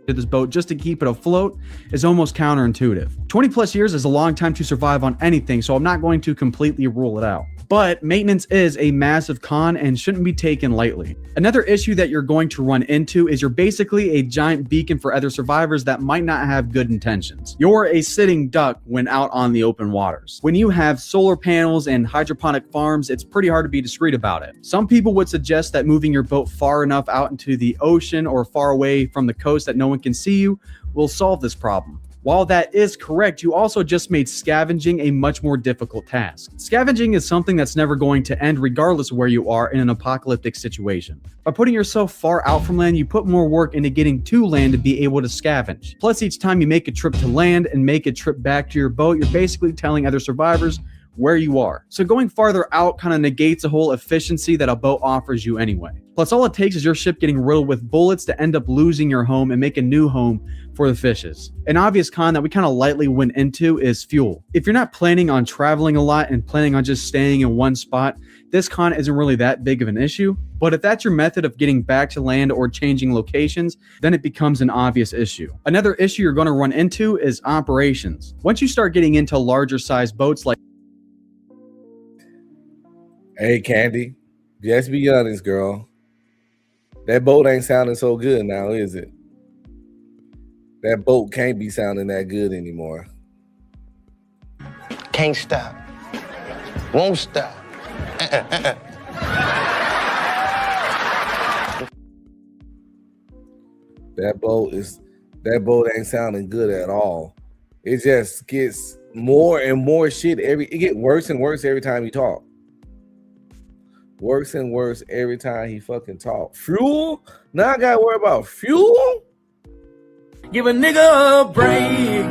This boat just to keep it afloat is almost counterintuitive. 20 plus years is a long time to survive on anything, so I'm not going to completely rule it out. But maintenance is a massive con and shouldn't be taken lightly. Another issue that you're going to run into is you're basically a giant beacon for other survivors that might not have good intentions. You're a sitting duck when out on the open waters. When you have solar panels and hydroponic farms, it's pretty hard to be discreet about it. Some people would suggest that moving your boat far enough out into the ocean or far away from the coast that no one can see you will solve this problem. While that is correct, you also just made scavenging a much more difficult task. Scavenging is something that's never going to end regardless of where you are in an apocalyptic situation. By putting yourself far out from land, you put more work into getting to land to be able to scavenge. Plus, each time you make a trip to land and make a trip back to your boat, you're basically telling other survivors where you are. So going farther out kind of negates the whole efficiency that a boat offers you anyway. Plus, all it takes is your ship getting riddled with bullets to end up losing your home and make a new home for the fishes. An obvious con that we kind of lightly went into is fuel. If you're not planning on traveling a lot and planning on just staying in one spot, this con isn't really that big of an issue. But if that's your method of getting back to land or changing locations, then it becomes an obvious issue. Another issue you're going to run into is operations. Once you start getting into larger size boats like... Hey, Candy, just be honest, girl. That boat ain't sounding so good now, is it? That boat can't be sounding that good anymore. Can't stop. Won't stop. That boat ain't sounding good at all. It just gets more and more shit it get worse and worse every time he talk. Worse and worse every time he fucking talk. Fuel? Now I gotta worry about fuel? Give a nigga a break.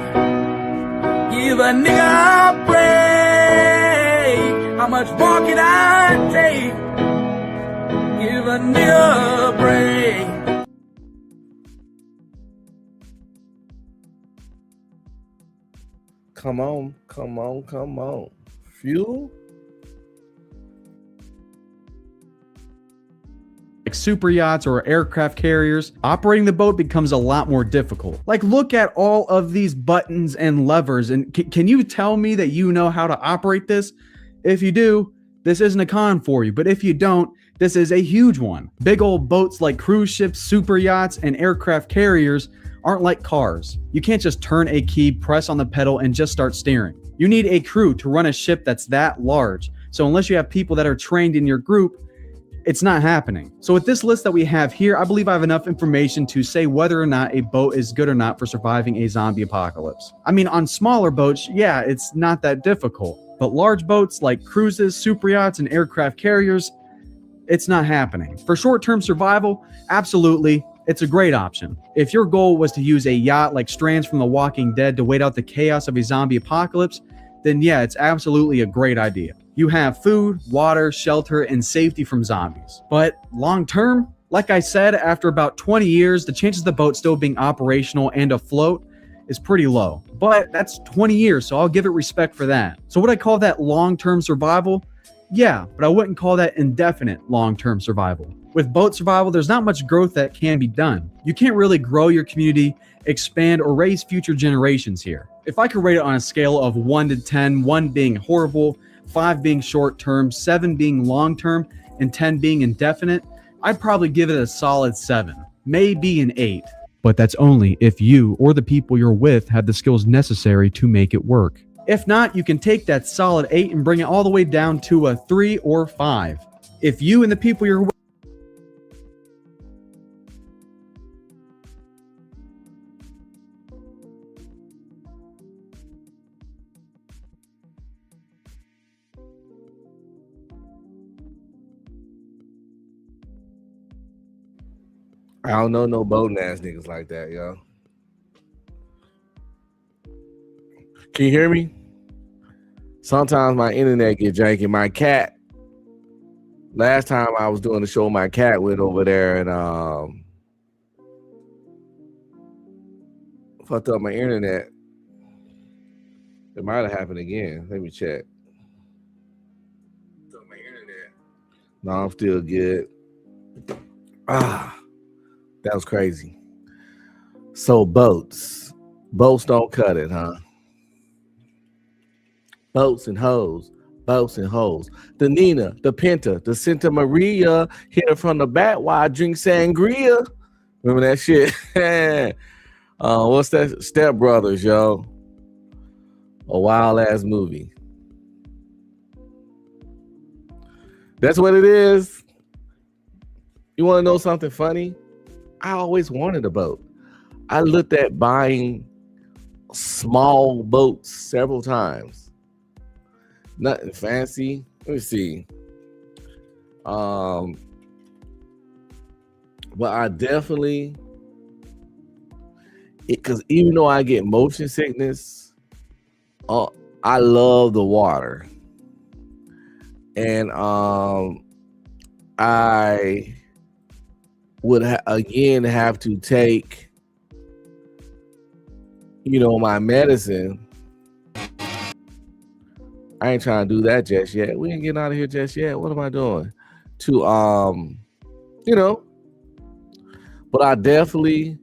Give a nigga a break. How much more can I take? Give a nigga a break. Come on, come on, come on. Fuel? Like super yachts or aircraft carriers, operating the boat becomes a lot more difficult. Like, look at all of these buttons and levers, and can you tell me that you know how to operate this? If you do, this isn't a con for you, but if you don't, this is a huge one. Big old boats like cruise ships, super yachts, and aircraft carriers aren't like cars. You can't just turn a key, press on the pedal, and just start steering. You need a crew to run a ship that's that large. So unless you have people that are trained in your group, it's not happening. So with this list that we have here, I believe I have enough information to say whether or not a boat is good or not for surviving a zombie apocalypse. I mean, on smaller boats, yeah, it's not that difficult. But large boats like cruises, super yachts, and aircraft carriers, it's not happening. For short-term survival, absolutely, it's a great option. If your goal was to use a yacht like Strands from The Walking Dead to wait out the chaos of a zombie apocalypse, then yeah, it's absolutely a great idea. You have food, water, shelter, and safety from zombies. But long-term, like I said, after about 20 years, the chances of the boat still being operational and afloat is pretty low. But that's 20 years, so I'll give it respect for that. So would I call that long-term survival? Yeah, but I wouldn't call that indefinite long-term survival. With boat survival, there's not much growth that can be done. You can't really grow your community, expand, or raise future generations here. If I could rate it on a scale of 1 to 10, 1 being horrible, 5 being short-term, 7 being long-term, and 10 being indefinite, I'd probably give it a solid 7, maybe an 8. But that's only if you or the people you're with have the skills necessary to make it work. If not, you can take that solid 8 and bring it all the way down to a 3 or 5. If you and the people you're with I don't know no boating ass niggas like that, yo. Can you hear me? Sometimes my internet get janky. My cat, last time I was doing the show, my cat went over there and fucked up my internet. It might have happened again. Let me check. My internet. No, I'm still good. That was crazy. So boats don't cut it, huh? Boats and hoes. The Nina, the Pinta, the Santa Maria, hit her from the back while I drink sangria. Remember that shit? What's that? Step Brothers, yo. A wild ass movie. That's what it is. You want to know something funny? I always wanted a boat. I looked at buying small boats several times. Nothing fancy. Let me see. But I definitely, because even though I get motion sickness, I love the water. And I would again have to take, my medicine. I ain't trying to do that just yet. We ain't getting out of here just yet. What am I doing? But I definitely,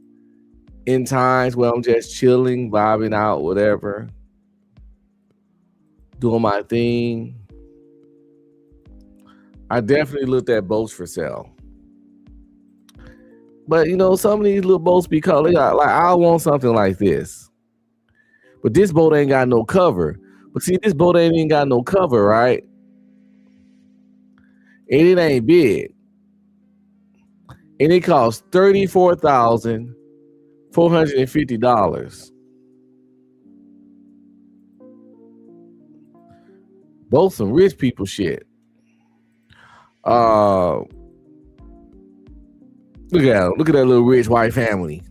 in times where I'm just chilling, vibing out, whatever, doing my thing, I definitely looked at boats for sale. But some of these little boats be colored. Like I want something like this, but this boat ain't got no cover. But see, this boat ain't even got no cover, right? And it ain't big. And it costs $34,000 $450. Both some rich people shit. Look at that little rich white family.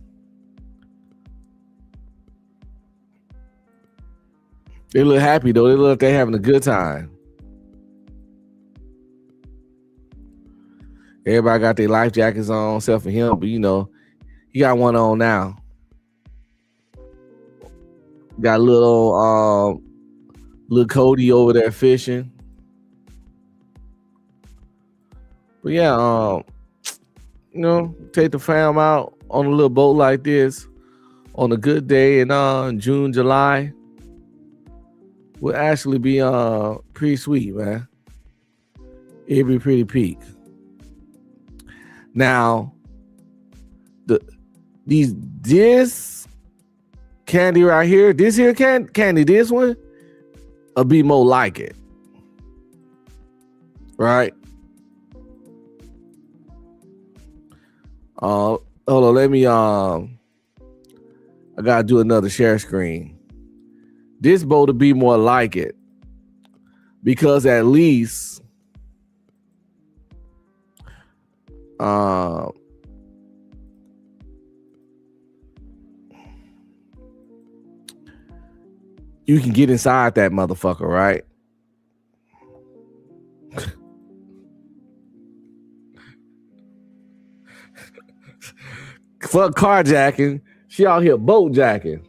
They look happy though. They look like they're having a good time. Everybody got their life jackets on, except for him, but you know, he got one on now. Got a little Cody over there fishing. But yeah, you know, take the fam out on a little boat like this on a good day in June, July would actually be pretty sweet, man. It'd be pretty peak. Now, this candy right here, this here candy, this one, will be more like it. Right? Hold on, let me I gotta do another share screen. This boat will be more like it. Because at least you can get inside that motherfucker, right? Fuck carjacking. She out here boat jacking.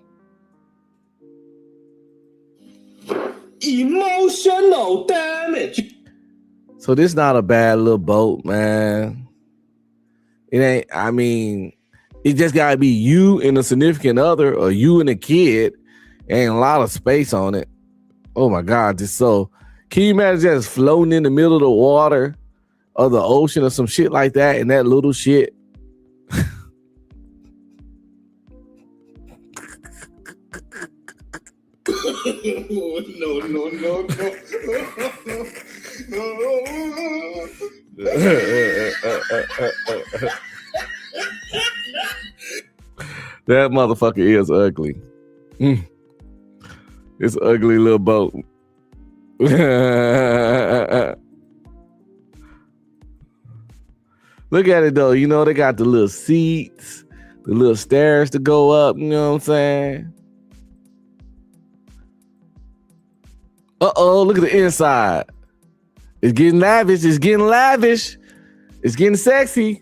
Emotional damage. So this not a bad little boat, man. It ain't, I mean, it just gotta be you and a significant other or you and a kid. Ain't a lot of space on it. Oh my God, just so. Can you imagine just floating in the middle of the water or the ocean or some shit like that and that little shit? No. That motherfucker is ugly. It's an ugly little boat. Look at it though. You know, they got the little seats, the little stairs to go up. You know what I'm saying? Uh-oh, look at the inside. It's getting lavish. It's getting lavish. It's getting sexy.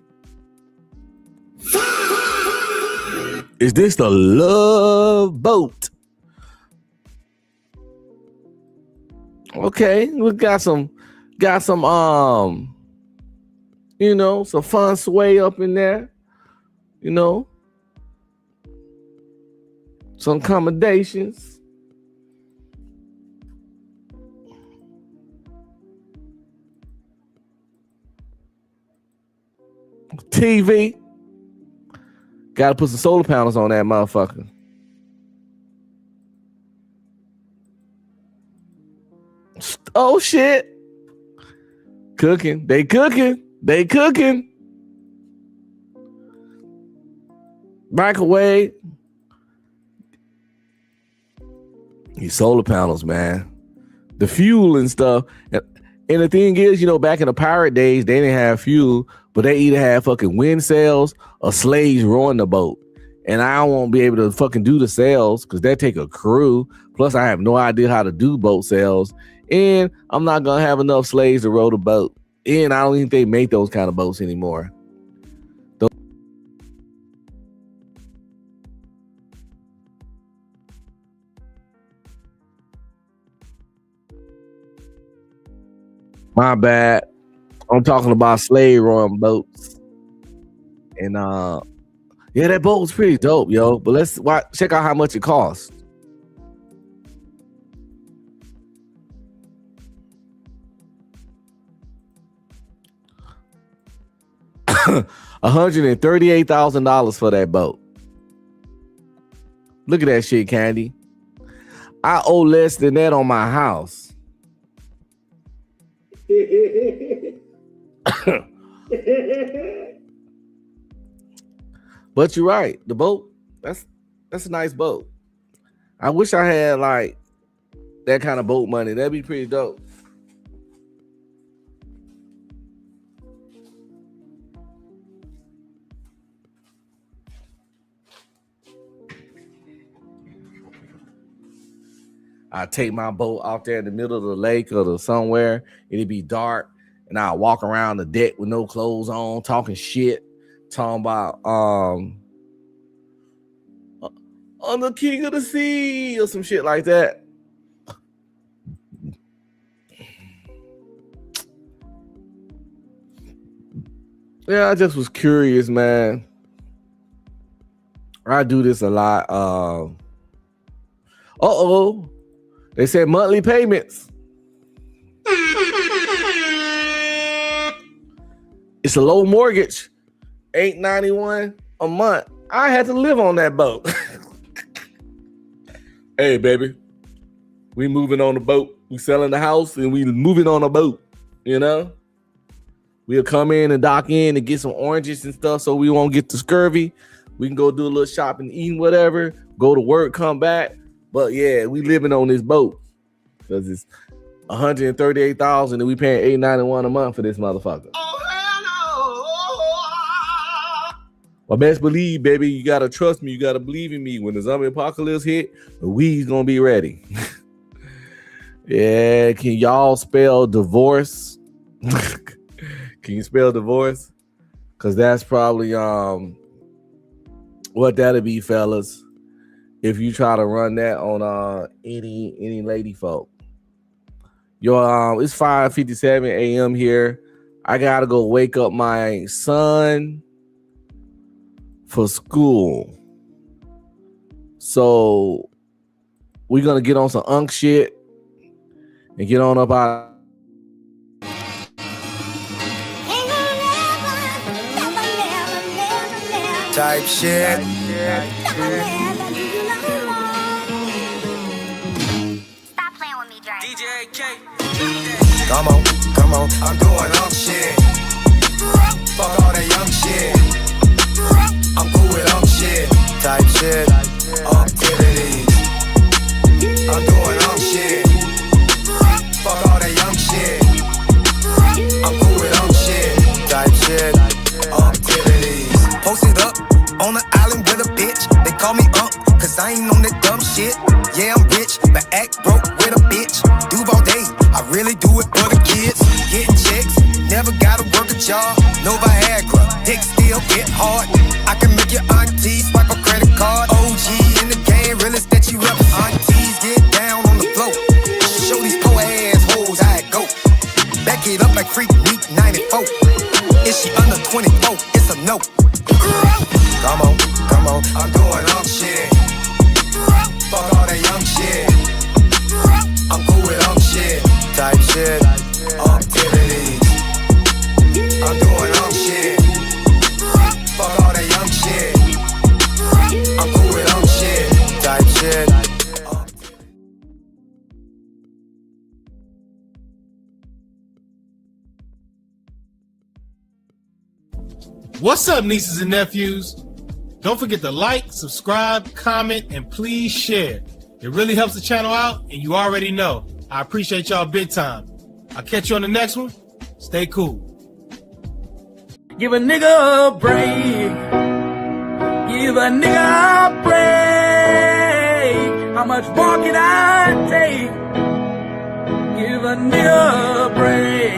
Is this the love boat? Okay, we got some, you know, some fun sway up in there. You know, some accommodations. TV. Got to put some solar panels on that motherfucker. Oh shit. Cooking. They cooking. Microwave. These solar panels, man. The fuel and stuff. And the thing is, you know, back in the pirate days, they didn't have fuel, but they either had fucking wind sails or slaves rowing the boat. And I won't be able to fucking do the sails because that take a crew. Plus, I have no idea how to do boat sails. And I'm not going to have enough slaves to row the boat. And I don't think they make those kind of boats anymore. My bad. I'm talking about slave rowing boats. And yeah, that boat was pretty dope, yo. But let's check out how much it costs. $138,000 for that boat. Look at that shit, Candy. I owe less than that on my house. But you're right. The boat That's a nice boat. I wish I had like that kind of boat money. That'd be pretty dope. I take my boat out there in the middle of the lake or somewhere. It'd be dark, and I walk around the deck with no clothes on, talking shit, talking about I'm the king of the sea or some shit like that. Yeah, I just was curious, man. I do this a lot. They said monthly payments. It's a low mortgage, $891 a month. I had to live on that boat. Hey, baby, we moving on the boat. We selling the house and we moving on a boat. You know, we'll come in and dock in and get some oranges and stuff so we won't get the scurvy. We can go do a little shopping, eating, whatever. Go to work, come back. But yeah, we living on this boat because it's $138,000 and we paying $891 a month for this motherfucker. Well, best believe, baby, you gotta trust me. You gotta believe in me. When the zombie apocalypse hit, we's gonna be ready. Yeah, can y'all spell divorce? Can you spell divorce? Because that's probably what that'll be, fellas. If you try to run that on any lady folk. Yo, it's 5:57 a.m. here. I gotta go wake up my son for school. So we're gonna get on some unk shit and get on up out. Type shit. Stop playing with me, Drake. DJ K. Come on, I'm doing unk shit. Fuck all that young shit. I'm cool with unk shit. Type shit. Activities. I'm doing unk shit. Fuck all that young shit. I'm cool with unk shit. Type shit. Activities. Posted up on the island with a bitch. They call me unk, cause I ain't on that dumb shit. Yeah, I'm rich, but act broke with a bitch. Duval day, I really do it for the kids. Getting checks, never gotta work a job. No Viagra, dick still get hard. I can make your auntie swipe a credit card. OG in the game, realest that you ever. Aunties get down on the floor. Show these poor ass hoes how it go. Back it up like Freak Meat 94. Is she under 24? It's a no. Come on, I'm doing unk shit. Fuck all that young shit. I'm cool with unk shit. Type shit. Activities. I'm doing unk shit. Fuck all that young shit. I'm cool with unk shit. Type shit. What's up, nieces and nephews? Don't forget to like, subscribe, comment, and please share. It really helps the channel out, and you already know. I appreciate y'all big time. I'll catch you on the next one. Stay cool. Give a nigga a break. Give a nigga a break. How much more can I take? Give a nigga a break.